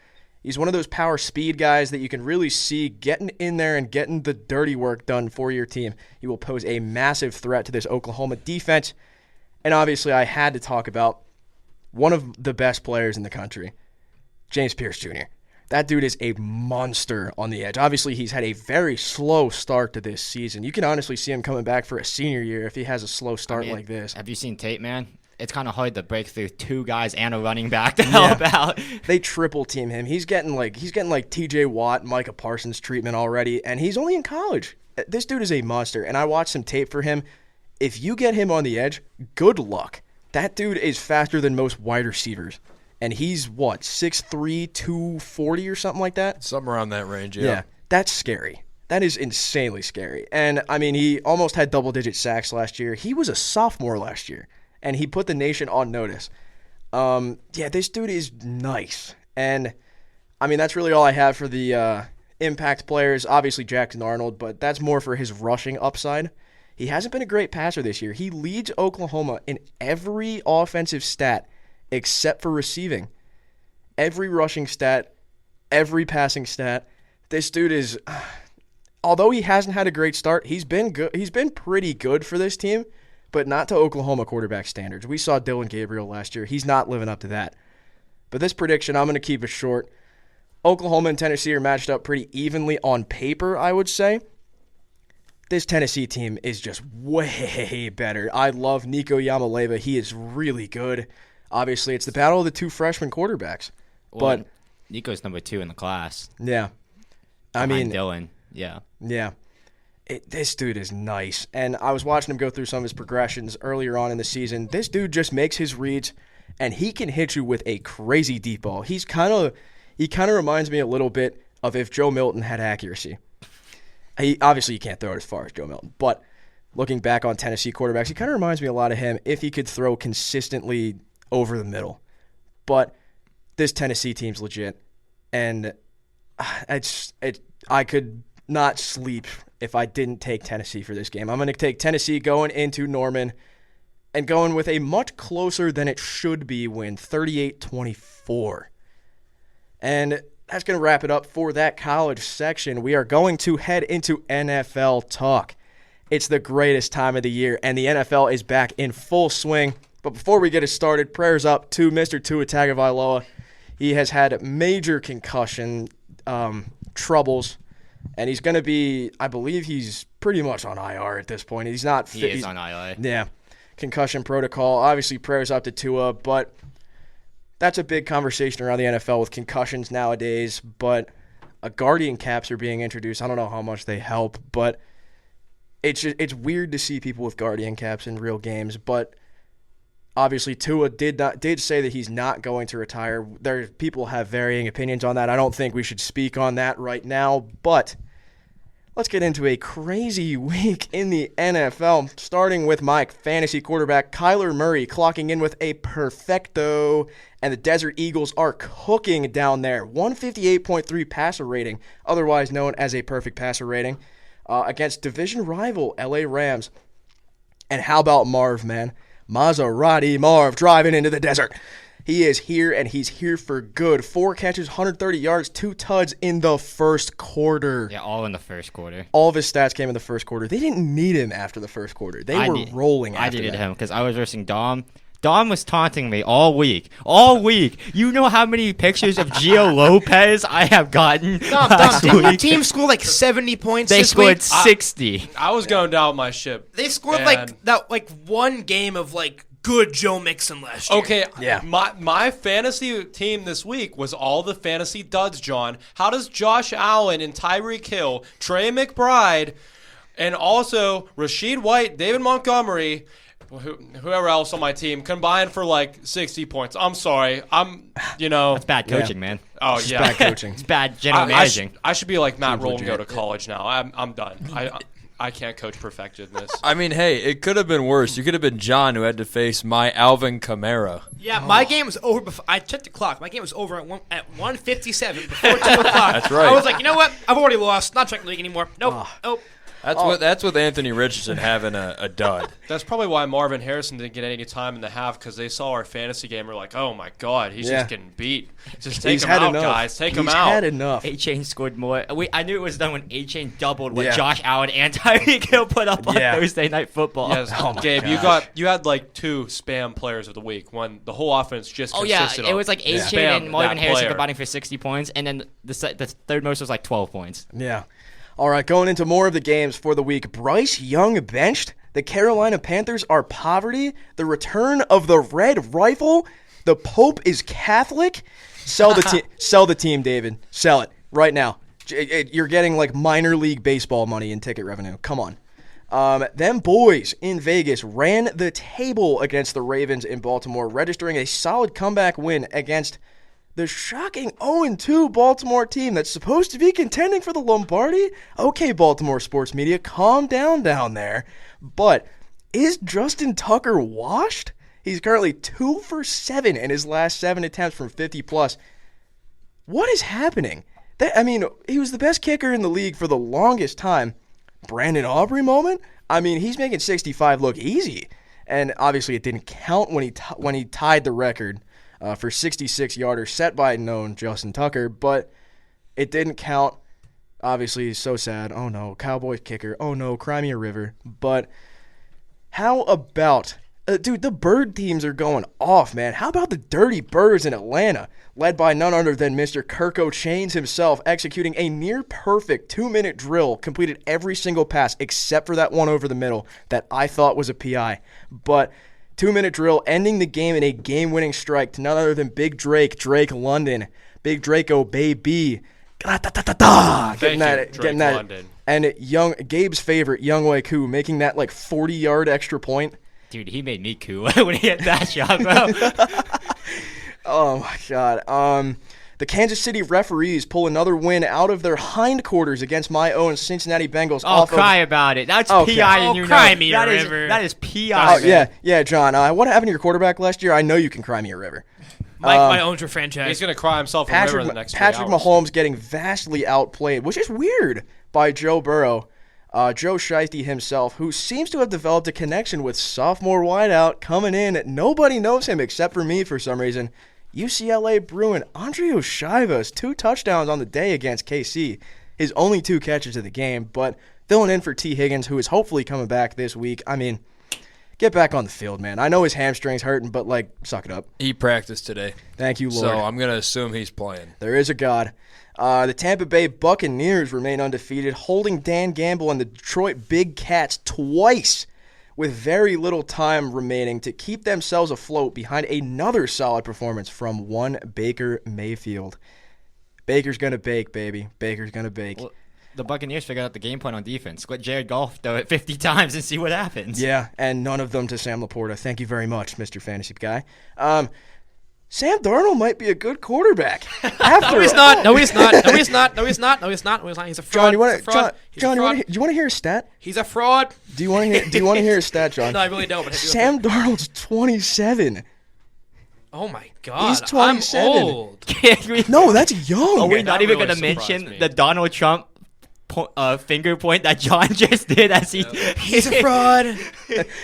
He's one of those power speed guys that you can really see getting in there and getting the dirty work done for your team. He will pose a massive threat to this Oklahoma defense. And obviously, I had to talk about one of the best players in the country, James Pierce Jr. That dude is a monster on the edge. Obviously, he's had a very slow start to this season. You can honestly see him coming back for a senior year if he has a slow start like this. Have you seen tape, man? It's kind of hard to break through 2 guys and a running back to help out. They triple team him. He's getting like TJ Watt, Micah Parsons treatment already, and he's only in college. This dude is a monster, and I watched some tape for him. If you get him on the edge, good luck. That dude is faster than most wide receivers. And he's, 6'3", 240 or something like that? Something around that range, yeah. That's scary. That is insanely scary. And, I mean, he almost had double-digit sacks last year. He was a sophomore last year, and he put the nation on notice. This dude is nice. And, I mean, that's really all I have for the impact players. Obviously, Jackson Arnold, but that's more for his rushing upside. He hasn't been a great passer this year. He leads Oklahoma in every offensive stat except for receiving. Every rushing stat, every passing stat. This dude is, although he hasn't had a great start, he's been good. He's been pretty good for this team, but not to Oklahoma quarterback standards. We saw Dylan Gabriel last year. He's not living up to that. But this prediction, I'm going to keep it short. Oklahoma and Tennessee are matched up pretty evenly on paper, I would say. This Tennessee team is just way better. I love Nico Yamaleva. He is really good. Obviously, it's the battle of the 2 freshman quarterbacks. Well, But Nico's number 2 in the class. yeah. I mean, Dylan. Yeah. Yeah. This dude is nice. And I was watching him go through some of his progressions earlier on in the season. This dude just makes his reads, and he can hit you with a crazy deep ball. He kind of reminds me a little bit of if Joe Milton had accuracy. Obviously, you can't throw it as far as Joe Milton, but looking back on Tennessee quarterbacks, he kind of reminds me a lot of him if he could throw consistently over the middle. But this Tennessee team's legit, and I could not sleep if I didn't take Tennessee for this game. I'm going to take Tennessee going into Norman and going with a much closer than it should be win, 38-24. And that's going to wrap it up for that college section. We are going to head into NFL talk. It's the greatest time of the year, and the NFL is back in full swing. But before we get it started, prayers up to Mr. Tua Tagovailoa. He has had major concussion troubles, and he's going to be, I believe he's pretty much on IR at this point. He's not fit. He is on IR. Yeah, concussion protocol. Obviously, prayers up to Tua, but that's a big conversation around the NFL with concussions nowadays, but guardian caps are being introduced. I don't know how much they help, but it's weird to see people with guardian caps in real games. But obviously, Tua did say that he's not going to retire. People have varying opinions on that. I don't think we should speak on that right now, but let's get into a crazy week in the NFL, starting with my fantasy quarterback, Kyler Murray, clocking in with a perfecto, and the Desert Eagles are cooking down there. 158.3 passer rating, otherwise known as a perfect passer rating, against division rival LA Rams. And how about Marv, man? Maserati Marv driving into the desert. He is here, and he's here for good. 4 catches, 130 yards, 2 tuds in the first quarter. Yeah, all in the first quarter. All of his stats came in the first quarter. They didn't need him after the first quarter. They were rolling after I needed that. him because I was versing Dom. Dom was taunting me all week. All week. You know how many pictures of Gio Lopez I have gotten last Didn't the week? team score like 70 points They this scored week? 60. I was going down with my ship. They scored And- like one game of like good Joe Mixon last year. Okay, Yeah. My fantasy team this week was all the fantasy duds, John. How does Josh Allen and Tyreek Hill, Trey McBride, and also Rashid White, David Montgomery, whoever else on my team combined for like 60 points? I'm sorry. That's bad coaching, man. Oh, Just bad coaching. It's bad general managing. I should be like Matt Rule and go to college now. I'm done. I can't coach perfectedness. I mean, hey, it could have been worse. You could have been John who had to face my Alvin Kamara. Yeah, my game was over before I checked the clock. My game was over at 1:57 before 2 o'clock. That's right. I was like, you know what? I've already lost. Not checking the league anymore. Nope. Nope. That's with Anthony Richardson having a dud. That's probably why Marvin Harrison didn't get any time in the half, because they saw our fantasy game and were like, oh, my God, he's just getting beat. Just take him out, guys. Take him out. He's had enough. A-Chain scored more. I knew it was done when A-Chain doubled what Yeah. Josh Allen and Tyreek Hill put up on Thursday Night Football. Yes, Oh my Gabe, gosh. you had like 2 spam players of the week. One, the whole offense just Oh, yeah. consisted It of was like A-Chain spam and Marvin that Harrison player. combining for 60 points, and then the third most was like 12 points. Yeah. All right, going into more of the games for the week. Bryce Young benched. The Carolina Panthers are poverty. The return of the Red Rifle. The Pope is Catholic. Sell the team, David. Sell it right now. You're getting like minor league baseball money in ticket revenue. Come on. Them boys in Vegas ran the table against the Ravens in Baltimore, registering a solid comeback win against the shocking 0-2 Baltimore team that's supposed to be contending for the Lombardi. Okay, Baltimore sports media, calm down there. But is Justin Tucker washed? He's currently 2 for 7 in his last 7 attempts from 50+. What is happening? He was the best kicker in the league for the longest time. Brandon Aubrey moment? He's making 65 look easy. And obviously it didn't count when he tied the record for 66-yarder set by known Justin Tucker, but it didn't count. Obviously, so sad. Oh, no, Cowboys kicker. Oh, no, Cry Me a River. But how about... dude, the Bird teams are going off, man. How about the Dirty Birds in Atlanta, led by none other than Mr. Kirko Chains himself, executing a near-perfect 2-minute drill, completed every single pass except for that one over the middle that I thought was a PI. But... 2-minute drill, ending the game in a game-winning strike to none other than Big Drake London. Big Draco, baby. Getting that. London. And Gabe's favorite, Young Wei Koo, making that like 40-yard extra point. Dude, he made me cool when he hit that shot, bro. Oh, my God. The Kansas City referees pull another win out of their hindquarters against my own Cincinnati Bengals. Oh, cry about it. That's Okay. PI and you cry know. me a river. That is PI, Oh, man. yeah, John. What happened to your quarterback last year? I know you can cry me a river. My owns your franchise. He's going to cry himself a river in the next 3 Patrick hours. Mahomes getting vastly outplayed, which is weird, by Joe Burrow. Joe Shiesty himself, who seems to have developed a connection with sophomore wideout coming in. Nobody knows him except for me for some reason. UCLA Bruin, Andrei Shivas, 2 touchdowns on the day against KC. His only 2 catches of the game, but filling in for T. Higgins, who is hopefully coming back this week. Get back on the field, man. I know his hamstring's hurting, but, suck it up. He practiced today. Thank you, Lord. So I'm going to assume he's playing. There is a God. The Tampa Bay Buccaneers remain undefeated, holding Dan Gamble and the Detroit Big Cats twice with very little time remaining to keep themselves afloat behind another solid performance from one Baker Mayfield. Baker's going to bake, baby. Baker's going to bake. Well, the Buccaneers figured out the game plan on defense. Let Jared Goff throw it 50 times and see what happens. Yeah, and none of them to Sam Laporta. Thank you very much, Mr. Fantasy Guy. Sam Darnold might be a good quarterback. No, he's not. No, he's not. No, he's not. No, he's not. No, he's not. No, he's not. He's a fraud. John, you want He's a fraud. He's a John, fraud. do you want to hear a stat? He's a fraud. Do you want to hear a stat, John? No, I really don't. But I do. Sam Darnold's 27. Oh my God. He's 27. I'm old. Can't we- No, that's young. Are we that not even really going to surprised mention me. the Donald Trump finger point that John just did as he... He's a fraud.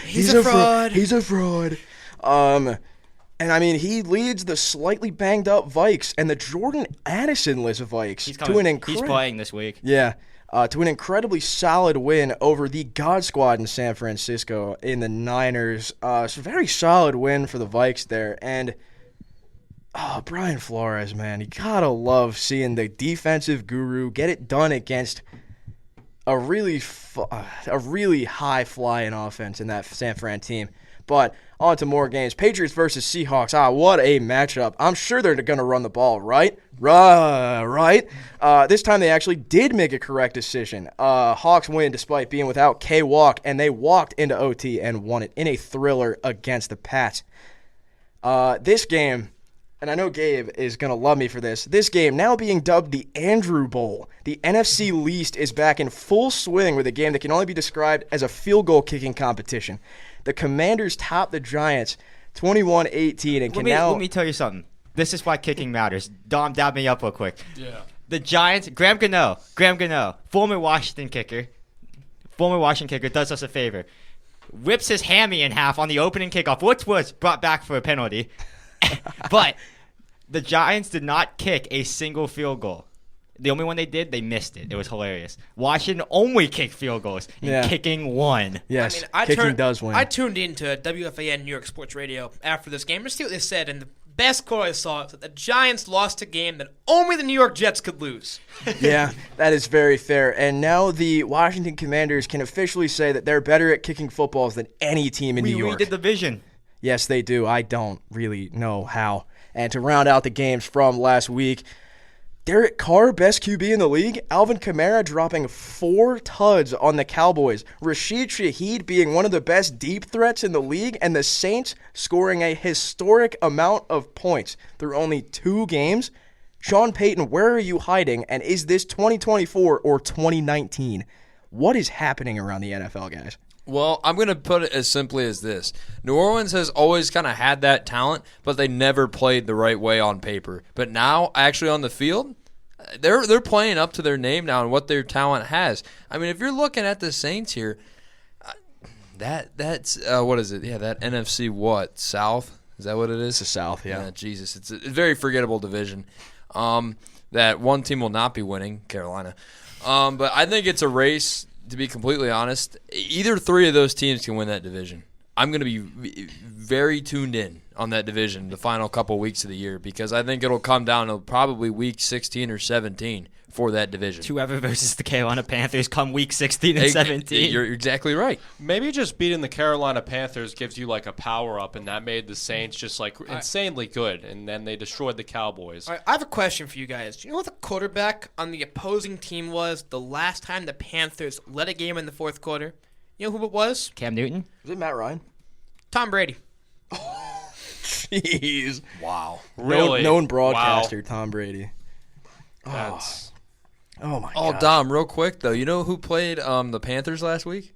He's a fraud. He's a fraud. And he leads the slightly banged up Vikes and the Jordan Addison-less Vikes He's to coming. an He's playing this week. Yeah, to an incredibly solid win over the God Squad in San Francisco in the Niners. It's a very solid win for the Vikes there. And Brian Flores, man, you gotta love seeing the defensive guru get it done against a really high flying offense in that San Fran team. But on to more games. Patriots versus Seahawks. What a matchup. I'm sure they're going to run the ball, right? Right. This time they actually did make a correct decision. Hawks win despite being without K-Walk, and they walked into OT and won it in a thriller against the Pats. This game, and I know Gabe is going to love me for this. This game, now being dubbed the Andrew Bowl, the NFC least is back in full swing with a game that can only be described as a field goal kicking competition. The Commanders top the Giants 21-18 and Let me tell you something. This is why kicking matters. Dom, dab me up real quick. Yeah. The Giants, Graham Gano, former Washington kicker, does us a favor. Rips his hammy in half on the opening kickoff, which was brought back for a penalty. But the Giants did not kick a single field goal. The only one they did, they missed it. It was hilarious. Washington only kicked field goals, and kicking won. Yes, kicking does win. I tuned into WFAN New York Sports Radio after this game to see what they said, and the best quote I saw is that the Giants lost a game that only the New York Jets could lose. Yeah, that is very fair. And now the Washington Commanders can officially say that they're better at kicking footballs than any team in New York. We did the division. Yes, they do. I don't really know how. And to round out the games from last week, Derek Carr, best QB in the league. Alvin Kamara dropping 4 tuds on the Cowboys. Rashid Shaheed being one of the best deep threats in the league. And the Saints scoring a historic amount of points through only 2 games. Sean Payton, where are you hiding? And is this 2024 or 2019? What is happening around the NFL, guys? Well, I'm going to put it as simply as this. New Orleans has always kind of had that talent, but they never played the right way on paper. But now, actually on the field, they're playing up to their name now and what their talent has. I mean, if you're looking at the Saints here, that's what is it? Yeah, that NFC what? South? Is that what it is? It's the South, yeah. Jesus, it's a very forgettable division that one team will not be winning, Carolina. But I think it's a race. To be completely honest, either 3 of those teams can win that division. I'm going to be very tuned in on that division the final couple weeks of the year because I think it'll come down to probably week 16 or 17 for that division. Whoever versus the Carolina Panthers come week 16 and 17. You're exactly right. Maybe just beating the Carolina Panthers gives you like a power up, and that made the Saints just like insanely good, and then they destroyed the Cowboys. All right, I have a question for you guys. Do you know what the quarterback on the opposing team was the last time the Panthers led a game in the fourth quarter? You know who it was? Cam Newton? Was it Matt Ryan? Tom Brady. Jeez. Wow. Really? Known broadcaster, Wow. Tom Brady. That's Oh, my Oh, God. Dom, real quick, though. You know who played the Panthers last week?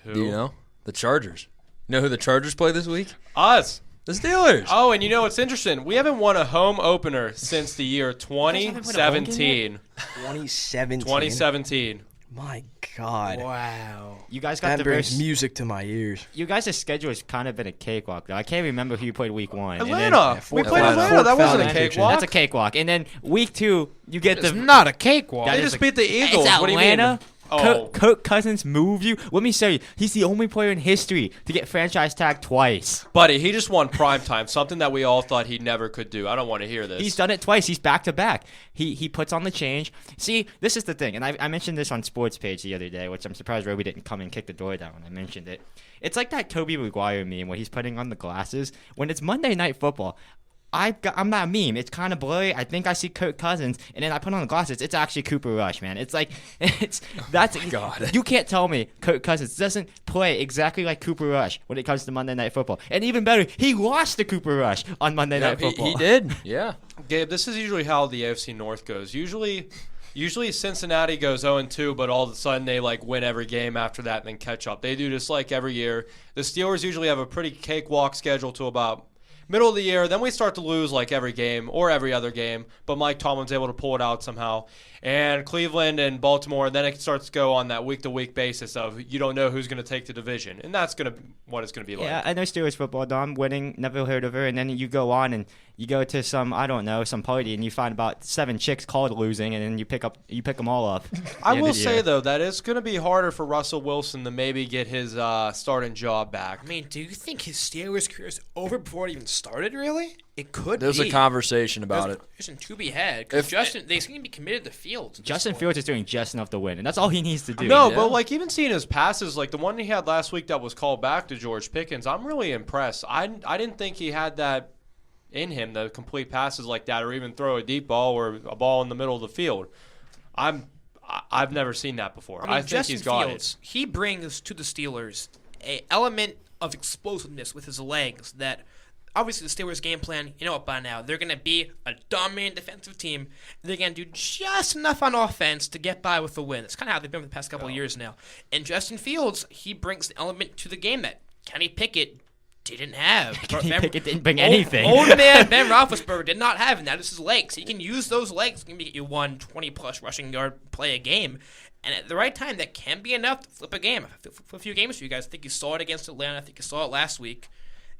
who? Do you know? The Chargers. You know who the Chargers play this week? Us. The Steelers. Oh, and you know what's interesting? We haven't won a home opener since the year 2017. 2017. 2017. My God. Wow. You guys got That the brings verse. music to my ears. You guys' schedule has kind of been a cakewalk, though. I can't remember who you played week 1. And then- Atlanta. We Fort played Atlanta. Atlanta. That Fort wasn't a Foundation. cakewalk. That's a cakewalk. And then week 2, you get It's the not a cakewalk. That They is just a- beat the Eagles. It's What do you mean? Atlanta. Oh. Kirk Cousins moved you. Let me show you. He's the only player in history to get franchise tagged twice. Buddy, he just won primetime, something that we all thought he never could do. I don't want to hear this. He's done it twice. He's back to back. He puts on the change. See, this is the thing, and I mentioned this on Sports Page the other day, which I'm surprised Roby didn't come and kick the door down when I mentioned it. It's like that Tobey Maguire meme where he's putting on the glasses. When it's Monday Night Football, I'm not a meme. It's kind of blurry. I think I see Kirk Cousins, and then I put on the glasses. It's actually Cooper Rush, man. It's like that's God. You can't tell me Kirk Cousins doesn't play exactly like Cooper Rush when it comes to Monday Night Football. And even better, he lost to Cooper Rush on Monday Night Football. He did. Yeah. Gabe, this is usually how the AFC North goes. Usually Cincinnati goes 0-2, but all of a sudden they like win every game after that and then catch up. They do this like every year. The Steelers usually have a pretty cakewalk schedule to about middle of the year. Then we start to lose like every game or every other game, but Mike Tomlin's able to pull it out somehow. And Cleveland and Baltimore, then it starts to go on that week-to-week basis of you don't know who's going to take the division, and that's what it's going to be like. Yeah, I know Steelers football, Dom. Winning, never heard of her. And then you go on and you go to some party, and you find about 7 chicks called losing, and then you pick them all up. I will say, though, that it's going to be harder for Russell Wilson to maybe get his starting job back. I mean, do you think his Steelers career is over before it even started, really? It could There's be. a conversation about it. There's to be had. Because they seem to be committed to Fields. Justin Fields is doing just enough to win, and that's all he needs to do. No, Yeah. but like even seeing his passes, like the one he had last week that was called back to George Pickens, I'm really impressed. I didn't think he had that in him, the complete passes like that, or even throw a deep ball or a ball in the middle of the field. I've never seen that before. I mean, think Justin he's got Fields, he brings to the Steelers a element of explosiveness with his legs that obviously the Steelers' game plan, you know it by now. They're going to be a dominant defensive team. They're going to do just enough on offense to get by with a win. That's kind of how they've been for the past couple of years now. And Justin Fields, he brings an element to the game that Kenny Pickett didn't have. Pickett didn't bring anything. Old man Ben Roethlisberger did not have, and that is his legs. He can use those legs to get you 120-plus rushing yard play a game. And at the right time, that can be enough to flip a game. Flip a few games for you guys. I think you saw it against Atlanta. I think you saw it last week.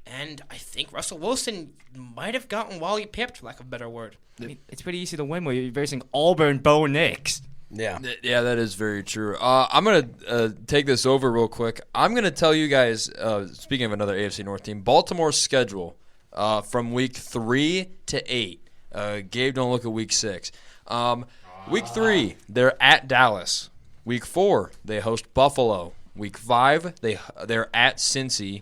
And I think Russell Wilson might have gotten Wally pipped, for lack of a better word. I mean, it's pretty easy to win when you're versing Auburn Bo Nix. Yeah. Yeah, that is very true. I'm going to take this over real quick. I'm going to tell you guys, speaking of another AFC North team, Baltimore's schedule from week 3 to 8. Gabe, don't look at week 6. Week 3, they're at Dallas. Week 4, they host Buffalo. Week 5, they're at Cincy.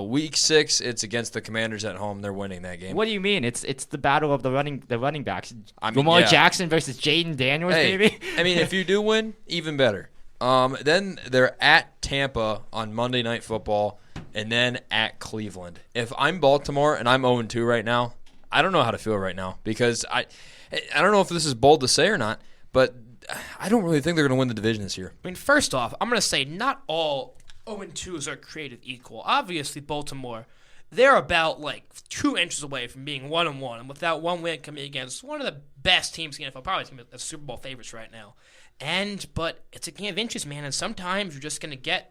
Week 6, it's against the Commanders at home. They're winning that game. What do you mean? It's the battle of the running backs. I mean, Lamar yeah. Jackson versus Jaden Daniels, baby. I mean, if you do win, even better. Then they're at Tampa on Monday Night Football, and then at Cleveland. If I'm Baltimore and I'm 0-2 right now, I don't know how to feel right now because I don't know if this is bold to say or not, but I don't really think they're going to win the division this year. I mean, first off, I'm going to say not all 0-2s are created equal. Obviously, Baltimore, they're about 2 inches away from being 1-1, and without one win coming against one of the best teams in the NFL, probably the Super Bowl favorites right now. But it's a game of inches, man, and sometimes you're just going to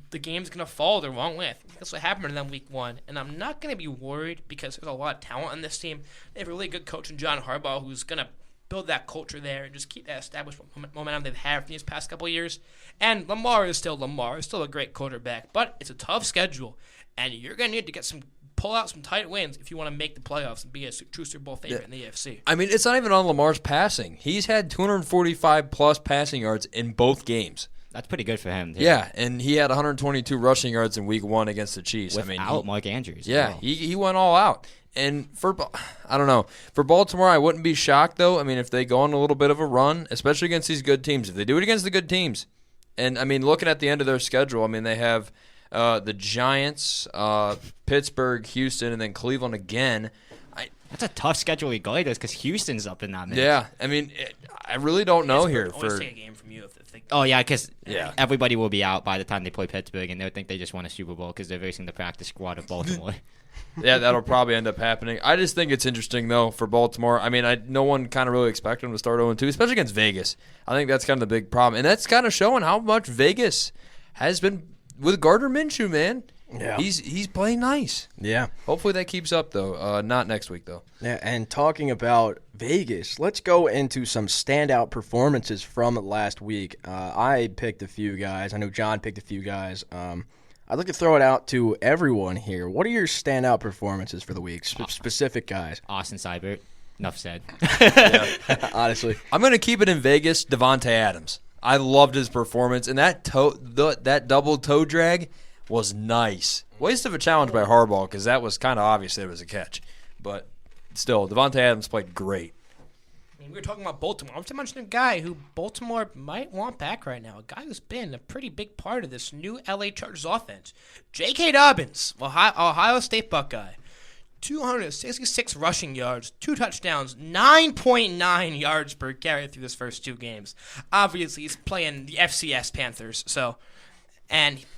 the game's going to fall the wrong way. I think that's what happened to them week 1, and I'm not going to be worried because there's a lot of talent on this team. They have a really good coach in John Harbaugh who's going to build that culture there and just keep that established momentum they've had for these past couple of years. And Lamar is still a great quarterback, but it's a tough schedule, and you're going to need to pull out some tight wins if you want to make the playoffs and be a true Super Bowl favorite in the AFC. I mean, it's not even on Lamar's passing. He's had 245-plus passing yards in both games. That's pretty good for him. Too. Yeah, and he had 122 rushing yards in Week 1 against the Chiefs. Without Mark Andrews. Yeah, he went all out. And I don't know. For Baltimore, I wouldn't be shocked, though. I mean, if they go on a little bit of a run, especially against these good teams. If they do it against the good teams. And, I mean, looking at the end of their schedule, I mean, they have the Giants, Pittsburgh, Houston, and then Cleveland again. That's a tough schedule regardless because Houston's up in that mix. Yeah, I mean, I really don't know here. Always take a game from you if they Oh, yeah, because everybody will be out by the time they play Pittsburgh, and they'll think they just won a Super Bowl because they're facing the practice squad of Baltimore. Yeah, that'll probably end up happening. I just think it's interesting, though, for Baltimore. I mean, no one kind of really expected them to start 0-2, especially against Vegas. I think that's kind of the big problem. And that's kind of showing how much Vegas has been with Gardner Minshew, man. Yeah. He's playing nice. Yeah. Hopefully that keeps up, though. Not next week, though. Yeah, and talking about Vegas, let's go into some standout performances from last week. I picked a few guys. I know John picked a few guys. I'd like to throw it out to everyone here. What are your standout performances for the week? Specific guys. Austin Seibert. Enough said. Honestly. I'm going to keep it in Vegas, Devontae Adams. I loved his performance, and that double toe drag was nice. Waste of a challenge by Harbaugh because that was kind of obvious that it was a catch. But still, Devontae Adams played great. I mean, we were talking about Baltimore. I'm mentioning a guy who Baltimore might want back right now. A guy who's been a pretty big part of this new LA Chargers offense. J.K. Dobbins, Ohio State Buckeye. 266 rushing yards, 2 touchdowns, 9.9 yards per carry through his first 2 games. Obviously, he's playing the FCS Panthers.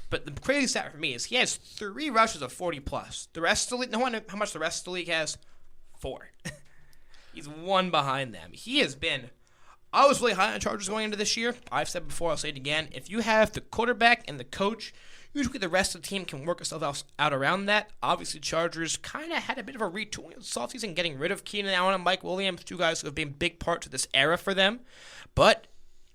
But the crazy stat for me is he has 3 rushes of 40+. The rest of the league, no one knows how much the rest of the league has. 4. He's 1 behind them. He has been. I was really high on Chargers going into this year. I've said before, I'll say it again. If you have the quarterback and the coach, usually the rest of the team can work itself out around that. Obviously, Chargers kind of had a bit of a retooling this offseason, getting rid of Keenan Allen and Mike Williams, 2 guys who have been big parts of this era for them. But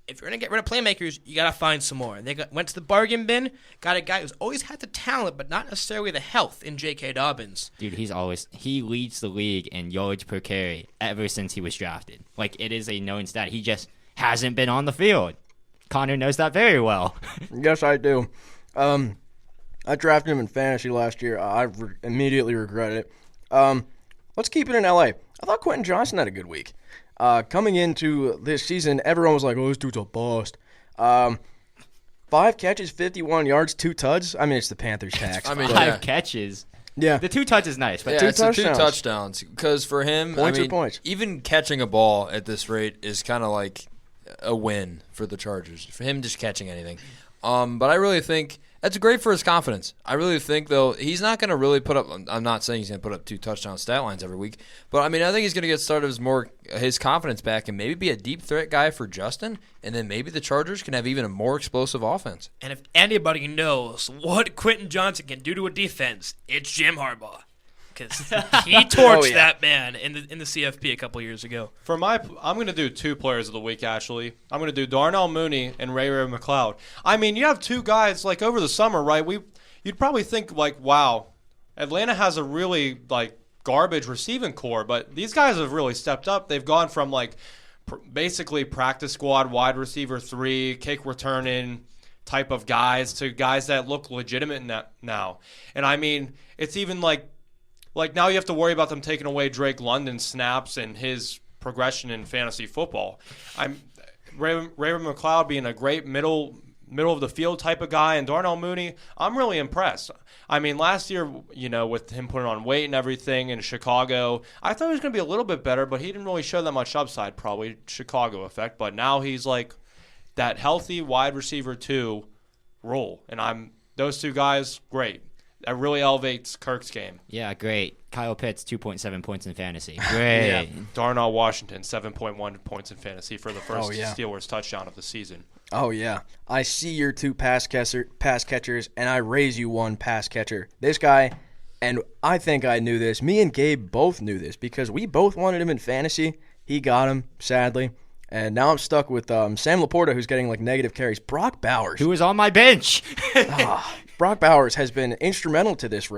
if you're going to get rid of playmakers, you got to find some more. They went to the bargain bin, got a guy who's always had the talent, but not necessarily the health in J.K. Dobbins. Dude, he leads the league in yards per carry ever since he was drafted. It is a known stat. He just hasn't been on the field. Connor knows that very well. Yes, I do. I drafted him in fantasy last year. I immediately regretted it. Let's keep it in L.A. I thought Quentin Johnson had a good week. Coming into this season, everyone was like, oh, this dude's a bust. 5 catches, 51 yards, 2 tuds. I mean, it's the Panthers tax. 5 catches. Yeah. The 2 touch is nice, but Yeah, Two it's the 2 touchdowns. touchdowns. Because for him, Points I are mean, points. even catching a ball at this rate is kind of like a win for the Chargers. For him just catching anything. But I really think that's great for his confidence. I really think, though, he's not going to really put up – I'm not saying he's going to put up 2 touchdown stat lines every week. But, I mean, I think he's going to get started as more his confidence back and maybe be a deep threat guy for Justin. And then maybe the Chargers can have even a more explosive offense. And if anybody knows what Quentin Johnson can do to a defense, it's Jim Harbaugh. Because he torched that man in the CFP a couple years ago. I'm going to do 2 players of the week, actually. I'm going to do Darnell Mooney and Ray McLeod. I mean, you have 2 guys, like, over the summer, right? You'd probably think, like, wow, Atlanta has a really, like, garbage receiving core, but these guys have really stepped up. They've gone from, like, basically practice squad, wide receiver 3, kick returning type of guys to guys that look legitimate now. And, I mean, it's even, like now you have to worry about them taking away Drake London's snaps and his progression in fantasy football. Ray McLeod being a great middle of the field type of guy, and Darnell Mooney, I'm really impressed. I mean, last year, with him putting on weight and everything in Chicago, I thought he was going to be a little bit better, but he didn't really show that much upside, probably Chicago effect. But now he's like that healthy wide receiver 2 role, and those 2 guys, great. That really elevates Kirk's game. yeah, great. Kyle Pitts, 2.7 points in fantasy. Great. Yeah. Darnell Washington, 7.1 points in fantasy for the first yeah. Steelers touchdown of the season. Oh, yeah. I see your 2 pass catchers, and I raise you 1 pass catcher. This guy, and I think I knew this. Me and Gabe both knew this because we both wanted him in fantasy. He got him, sadly. And now I'm stuck with Sam Laporta, who's getting, like, negative carries. Brock Bowers. Who was on my bench? Brock Bowers has been instrumental to this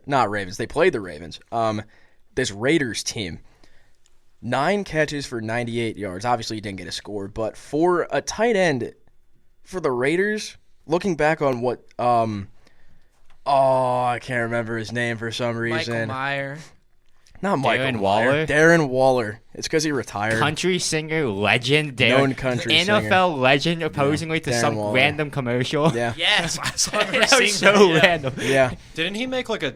not Ravens. They played the Ravens. This Raiders team. 9 catches for 98 yards. Obviously, he didn't get a score, but for a tight end for the Raiders, looking back on what I can't remember his name for some reason. Michael Meyer. Not Michael Darren Meyer. Waller? Darren Waller. It's because he retired. Country singer legend. Known country NFL legend opposingly to Darren some Waller. random commercial. Yeah. Yes, I remember That seeing was so that. random. Yeah. Didn't he make like a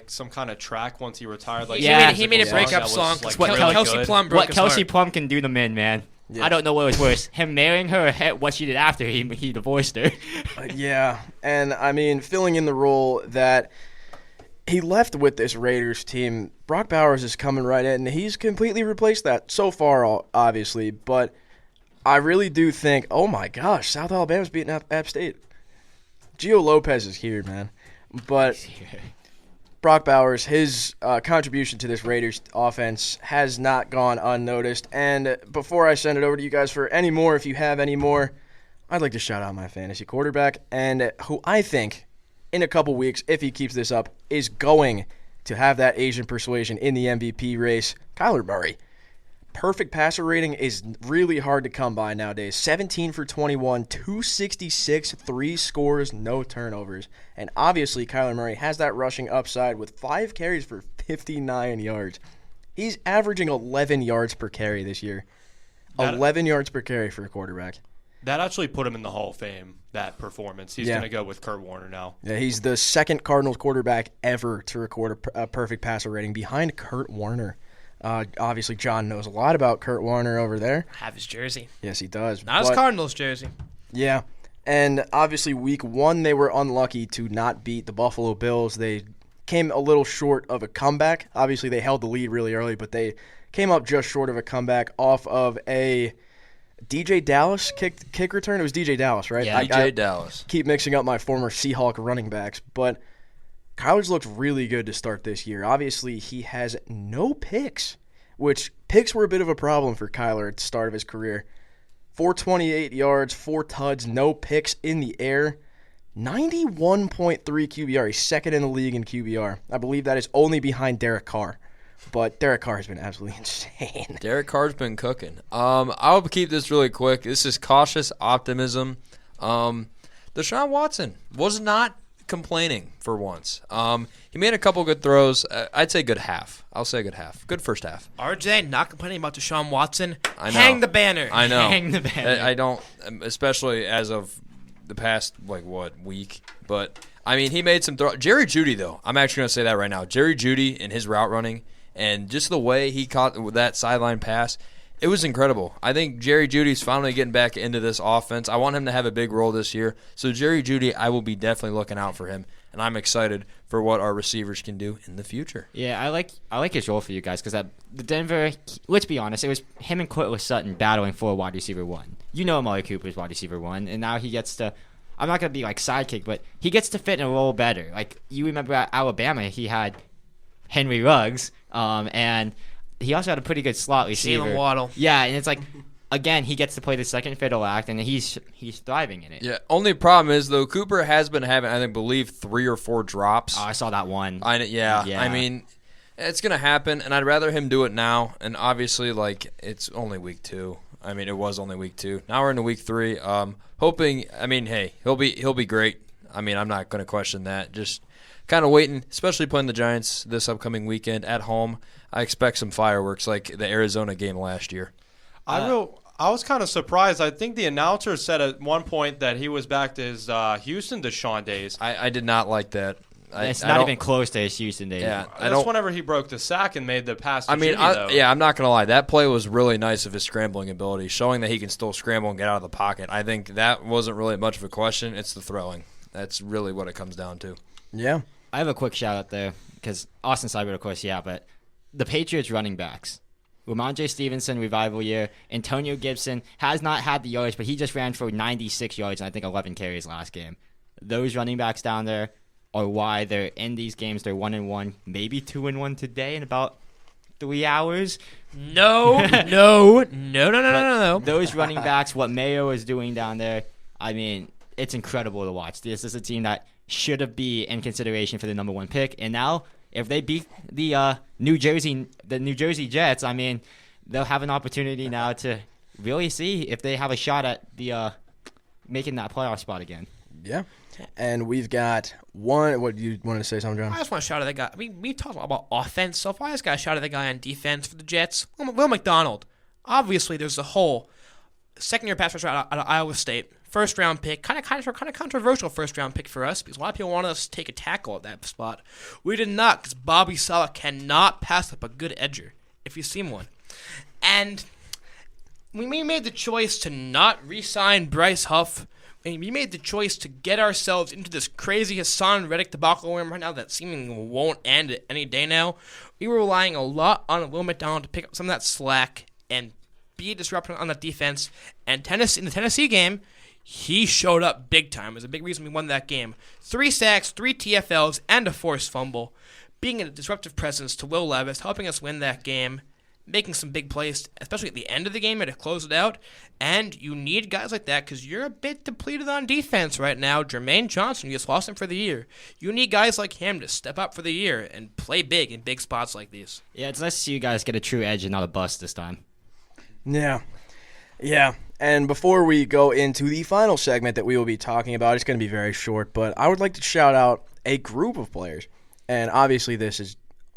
some kind of track once he retired? Like Yeah. He made a musical breakup that song was, because like, really Kelsey good. Plum broke What his Kelsey heart. Plum can do to men, man. Yeah. I don't know what was worse, him marrying her or what she did after he divorced her. Yeah. And, I mean, filling in the role that he left with this Raiders team, Brock Bowers is coming right in, and he's completely replaced that so far, obviously. But I really do think, oh, my gosh, South Alabama's beating App State. Gio Lopez is here, man. But Brock Bowers, his contribution to this Raiders offense has not gone unnoticed. And before I send it over to you guys for any more, if you have any more, I'd like to shout out my fantasy quarterback, and who I think in a couple weeks, if he keeps this up, is going to have that Asian persuasion in the MVP race. Kyler Murray. Perfect passer rating is really hard to come by nowadays. 17 for 21, 266, 3 scores, no turnovers. And obviously, Kyler Murray has that rushing upside with 5 carries for 59 yards. He's averaging 11 yards per carry this year. 11 yards per carry for a quarterback. That actually put him in the Hall of Fame, that performance. He's going to go with Kurt Warner now. Yeah, he's the second Cardinals quarterback ever to record a perfect passer rating behind Kurt Warner. Obviously, John knows a lot about Kurt Warner over there. Have his jersey. Yes, he does. Not his Cardinals jersey. Yeah, and obviously week 1 they were unlucky to not beat the Buffalo Bills. They came a little short of a comeback. Obviously, they held the lead really early, but they came up just short of a comeback off of a DJ Dallas kick return. It was DJ Dallas, right? Yeah, DJ Dallas. Keep mixing up my former Seahawk running backs, but Kyler's looked really good to start this year. Obviously, he has no picks, which picks were a bit of a problem for Kyler at the start of his career. 428 yards, 4 tuds, no picks in the air. 91.3 QBR. He's second in the league in QBR. I believe that is only behind Derek Carr. But Derek Carr has been absolutely insane. Derek Carr's been cooking. I'll keep this really quick. This is cautious optimism. Deshaun Watson was not complaining for once. He made a couple good throws. I'd say good half. I'll say good half. Good first half. RJ, not complaining about Deshaun Watson. I know. Hang the banner. I know. Hang the banner. I don't, especially as of the past, week. But I mean, he made some throw. Jerry Jeudy, though, I'm actually going to say that right now. Jerry Jeudy and his route running and just the way he caught that sideline pass, it was incredible. I think Jerry Jeudy's finally getting back into this offense. I want him to have a big role this year. So Jerry Jeudy, I will be definitely looking out for him, and I'm excited for what our receivers can do in the future. Yeah, I like his role for you guys because the Denver. Let's be honest, it was him and Cortland Sutton battling for a wide receiver one. You know, Amari Cooper's wide receiver one, and now he gets to. I'm not gonna be like sidekick, but he gets to fit in a role better. Like you remember at Alabama, he had Henry Ruggs, and he also had a pretty good slot receiver. Jalen Waddle. Yeah, and it's like, again, he gets to play the second fiddle act, and he's thriving in it. Yeah, only problem is, though, Cooper has been having, I believe, 3 or 4 drops. Oh, I saw that one. Yeah, Yeah. I mean, it's going to happen, and I'd rather him do it now. And obviously, like, it's only week 2. I mean, it was only week 2. Now we're into week 3. Hoping, I mean, hey, he'll be great. I mean, I'm not going to question that. Just kind of waiting, especially playing the Giants this upcoming weekend at home. I expect some fireworks like the Arizona game last year. I was kind of surprised. I think the announcer said at one point that he was back to his Houston Deshaun days. I did not like that. It's not even close to his Houston days. Yeah, That's whenever he broke the sack and made the pass to I mean, Jimmy, though. I'm not going to lie. That play was really nice of his scrambling ability, showing that he can still scramble and get out of the pocket. I think that wasn't really much of a question. It's the throwing. That's really what it comes down to. Yeah. I have a quick shout out there because Austin Seibert, of course, yeah, but the Patriots running backs. Ramondre Stevenson, revival year. Antonio Gibson has not had the yards, but he just ran for 96 yards and I think 11 carries last game. Those running backs down there are why they're in these games. They're 1-1, maybe 2-1 today in about 3 hours. No. Those running backs, what Mayo is doing down there, I mean, it's incredible to watch. This is a team that should be in consideration for the number 1 pick, and now if they beat the New Jersey Jets, I mean, they'll have an opportunity now to really see if they have a shot at the making that playoff spot again. Yeah. And we've got one. What, you wanted to say something, John? I just want to shout at that guy. I mean, we talked about offense so far. I just got to shout at the guy on defense for the Jets. Will McDonald. Obviously, there's a whole second-year pass rusher out of Iowa State. First-round pick. Kind of controversial first-round pick for us because a lot of people wanted us to take a tackle at that spot. We did not because Bobby Saleh cannot pass up a good edger if you've seen one. And we made the choice to not re-sign Bryce Huff. And we made the choice to get ourselves into this crazy Hassan Reddick debacle right now that seemingly won't end any day now. We were relying a lot on Will McDonald to pick up some of that slack and be a disruptor on that defense. And in the Tennessee game, he showed up big time. It was a big reason we won that game. 3 sacks, 3 TFLs, and a forced fumble. Being a disruptive presence to Will Levis, helping us win that game. Making some big plays, especially at the end of the game to close it out. And you need guys like that because you're a bit depleted on defense right now. Jermaine Johnson, you just lost him for the year. You need guys like him to step up for the year and play big in big spots like these. Yeah, it's nice to see you guys get a true edge and not a bust this time. Yeah. And before we go into the final segment that we will be talking about, it's going to be very short, but I would like to shout out a group of players. And obviously this is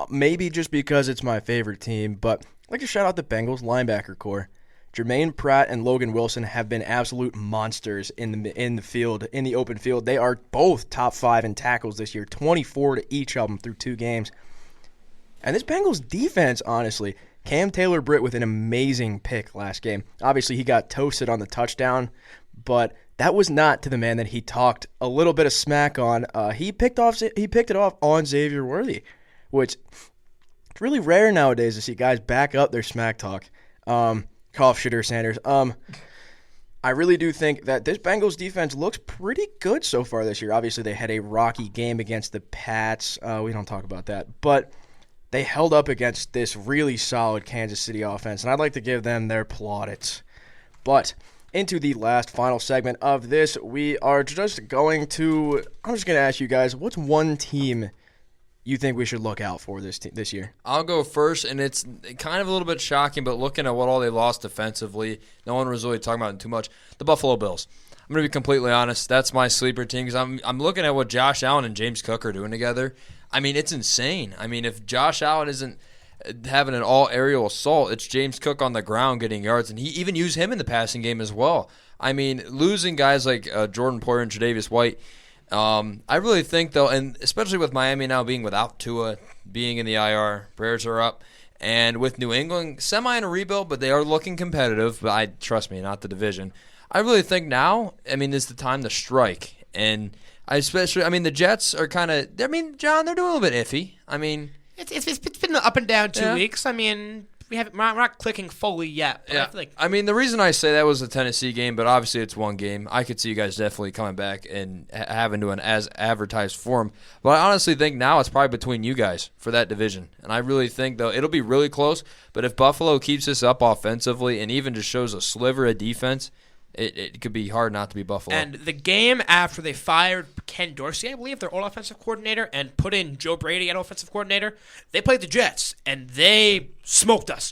maybe just because it's my favorite team, but I'd like to shout out the Bengals linebacker core. Jermaine Pratt and Logan Wilson have been absolute monsters in the field, in the open field. They are both top 5 in tackles this year, 24 to each of them through 2 games. And this Bengals defense, honestly, Cam Taylor-Britt with an amazing pick last game. Obviously, he got toasted on the touchdown, but that was not to the man that he talked a little bit of smack on. He picked it off on Xavier Worthy, which it's really rare nowadays to see guys back up their smack talk. Cough shitter Sanders. I really do think that this Bengals defense looks pretty good so far this year. Obviously, they had a rocky game against the Pats. We don't talk about that. But they held up against this really solid Kansas City offense, and I'd like to give them their plaudits. But into the last final segment of this, we are just going to – I'm just going to ask you guys, what's one team you think we should look out for this year? I'll go first, and it's kind of a little bit shocking, but looking at what all they lost defensively, no one was really talking about it too much. The Buffalo Bills. I'm going to be completely honest. That's my sleeper team because I'm looking at what Josh Allen and James Cook are doing together. I mean, it's insane. I mean, if Josh Allen isn't having an all-aerial assault, it's James Cook on the ground getting yards, and he even used him in the passing game as well. I mean, losing guys like Jordan Poyer and Tre'Davious White, I really think, though, and especially with Miami now being without Tua, being in the IR, prayers are up. And with New England, semi in a rebuild, but they are looking competitive. But trust me, not the division. I really think now, is the time to strike. And the Jets are kind of, John, they're doing a little bit iffy. It's been up and down 2 Yeah. weeks. We're not clicking fully yet. But Yeah. I feel like The reason I say that was the Tennessee game, but obviously it's one game. I could see you guys definitely coming back and having to an as advertised form. But I honestly think now it's probably between you guys for that division. And I really think, though, it'll be really close. But if Buffalo keeps this up offensively and even just shows a sliver of defense, it could be hard not to be Buffalo. And the game after they fired Ken Dorsey, I believe, their old offensive coordinator, and put in Joe Brady as offensive coordinator, they played the Jets, and they smoked us,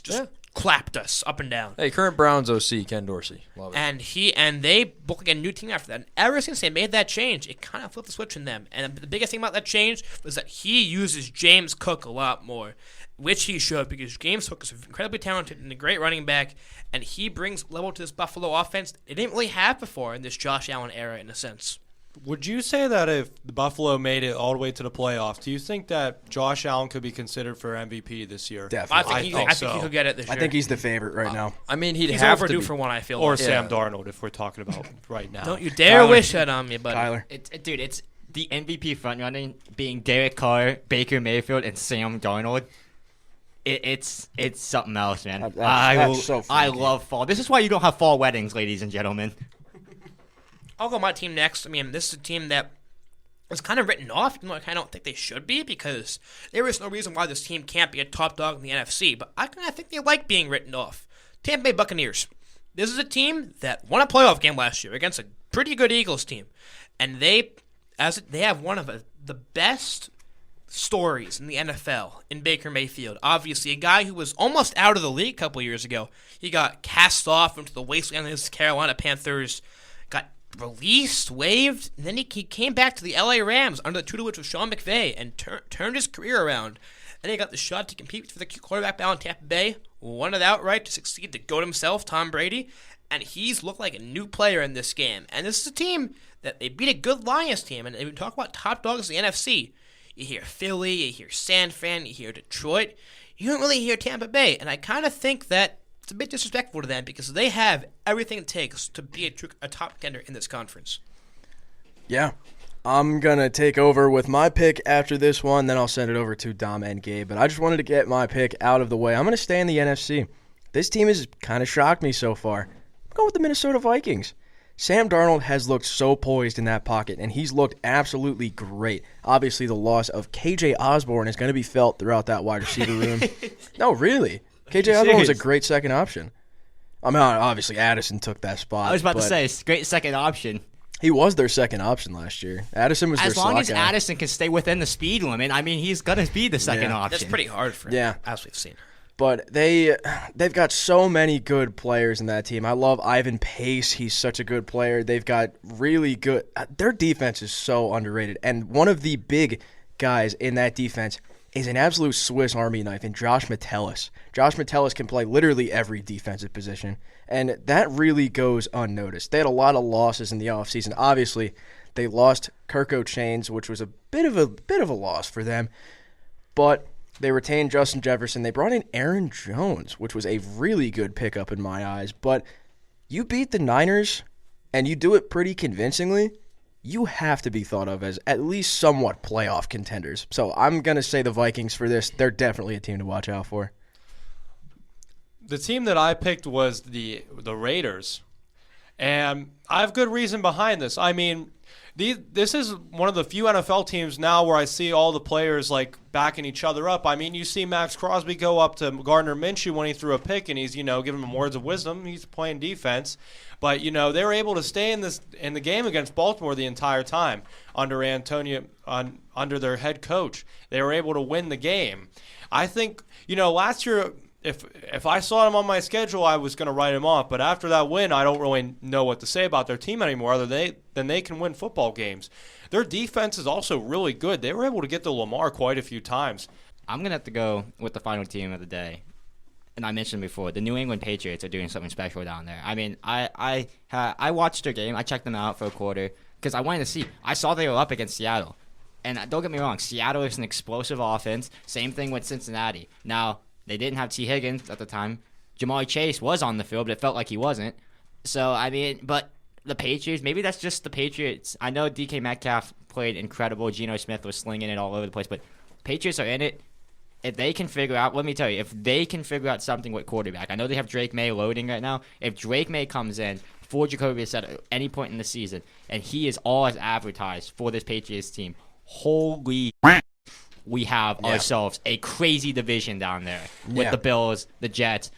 clapped us up and down. Hey, current Browns OC, Ken Dorsey. Love it. And they booked a new team after that. And ever since they made that change, it kind of flipped the switch in them. And the biggest thing about that change was that he uses James Cook a lot more, which he should, because James Cook is incredibly talented and a great running back, and he brings level to this Buffalo offense they didn't really have before in this Josh Allen era, in a sense. Would you say that if the Buffalo made it all the way to the playoffs, do you think that Josh Allen could be considered for MVP this year? Definitely. I think he could get it this year. I think he's the favorite right now. He'd He's have to overdue be. for one, I feel Or like. Sam Darnold, if we're talking about right now. Don't you dare Kyler. wish that on me, buddy. Kyler. It's the MVP frontrunning being Derek Carr, Baker Mayfield, and Sam Darnold. It's something else, man. That's so funny. I love fall. This is why you don't have fall weddings, ladies and gentlemen. I'll go my team next. This is a team that was kind of written off, even though I kind of don't think they should be, because there is no reason why this team can't be a top dog in the NFC, but I kind of think they like being written off. Tampa Bay Buccaneers. This is a team that won a playoff game last year against a pretty good Eagles team, and they have one of the best stories in the NFL in Baker Mayfield. Obviously, a guy who was almost out of the league a couple years ago. He got cast off into the wasteland of his Carolina Panthers, got released, waived, and then he came back to the LA Rams under the tutelage of Sean McVay and turned his career around. And he got the shot to compete for the quarterback battle in Tampa Bay, won it outright to succeed the GOAT himself, Tom Brady, and he's looked like a new player in this game. And this is a team that they beat a good Lions team, and if we talk about top dogs in the NFC, you hear Philly, you hear San Fran, you hear Detroit, you don't really hear Tampa Bay, and I kind of think that it's a bit disrespectful to them because they have everything it takes to be a top contender in this conference. Yeah. I'm going to take over with my pick after this one, then I'll send it over to Dom and Gabe. But I just wanted to get my pick out of the way. I'm going to stay in the NFC. This team has kind of shocked me so far. I'm going with the Minnesota Vikings. Sam Darnold has looked so poised in that pocket, and he's looked absolutely great. Obviously, the loss of KJ Osborne is going to be felt throughout that wide receiver room. No, really. KJ Osborne was a great second option. Obviously, Addison took that spot. I was about to say, it's a great second option. He was their second option last year. Addison was their As long slot as guy. Addison can stay within the speed limit, he's going to be the second Yeah. option. That's pretty hard for him, Yeah. as we've seen. But they've got so many good players in that team. I love Ivan Pace. He's such a good player. They've got really good – their defense is so underrated. And one of the big guys in that defense is an absolute Swiss Army knife in Josh Metellus. Josh Metellus can play literally every defensive position, and that really goes unnoticed. They had a lot of losses in the offseason. Obviously, they lost Kirko Chains, which was a bit of a loss for them. But – they retained Justin Jefferson. They brought in Aaron Jones, which was a really good pickup in my eyes. But you beat the Niners, and you do it pretty convincingly, you have to be thought of as at least somewhat playoff contenders. So I'm going to say the Vikings for this. They're definitely a team to watch out for. The team that I picked was the Raiders, and I have good reason behind this. This is one of the few NFL teams now where I see all the players backing each other up. You see Max Crosby go up to Gardner Minshew when he threw a pick, and he's giving him words of wisdom. He's playing defense, but they were able to stay in the game against Baltimore the entire time under under their head coach. They were able to win the game. I think last year. If I saw them on my schedule, I was going to write them off. But after that win, I don't really know what to say about their team anymore other than they can win football games. Their defense is also really good. They were able to get to Lamar quite a few times. I'm going to have to go with the final team of the day. And I mentioned before, the New England Patriots are doing something special down there. I watched their game. I checked them out for a quarter. because I wanted to see. I saw they were up against Seattle. And don't get me wrong, Seattle is an explosive offense. Same thing with Cincinnati. Now, they didn't have T. Higgins at the time. Jamar Chase was on the field, but it felt like he wasn't. So, I mean, but the Patriots, maybe that's just the Patriots. I know DK Metcalf played incredible. Geno Smith was slinging it all over the place. But Patriots are in it. If they can figure out, let me tell you, if they can figure out something with quarterback. I know they have Drake May loading right now. If Drake May comes in for Jacoby Brissett at any point in the season, and he is all as advertised for this Patriots team, holy, we have ourselves a crazy division down there with the Bills, the Jets,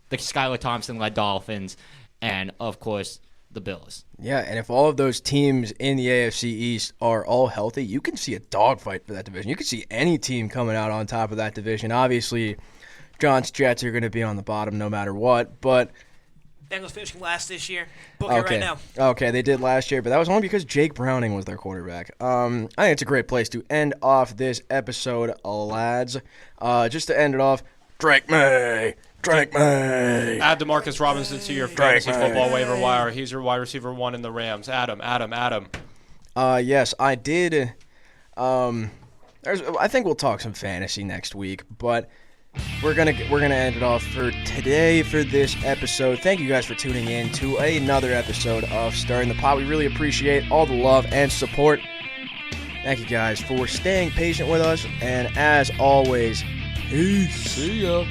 the Skylar Thompson-led Dolphins, and, of course, the Bills. Yeah, and if all of those teams in the AFC East are all healthy, you can see a dogfight for that division. You can see any team coming out on top of that division. Obviously, John's Jets are going to be on the bottom no matter what, but Bengals finishing last this year. Book it right now. Okay, they did last year, but that was only because Jake Browning was their quarterback. I think it's a great place to end off this episode, lads. Just to end it off, Drake May. Add DeMarcus Robinson to your fantasy football waiver wire. He's your wide receiver 1 in the Rams. Adam. Yes, I did. I think we'll talk some fantasy next week, but we're gonna end it off for today for this episode. Thank you guys for tuning in to another episode of Stirring the Pot. We really appreciate all the love and support. Thank you guys for staying patient with us, and as always, peace. See ya.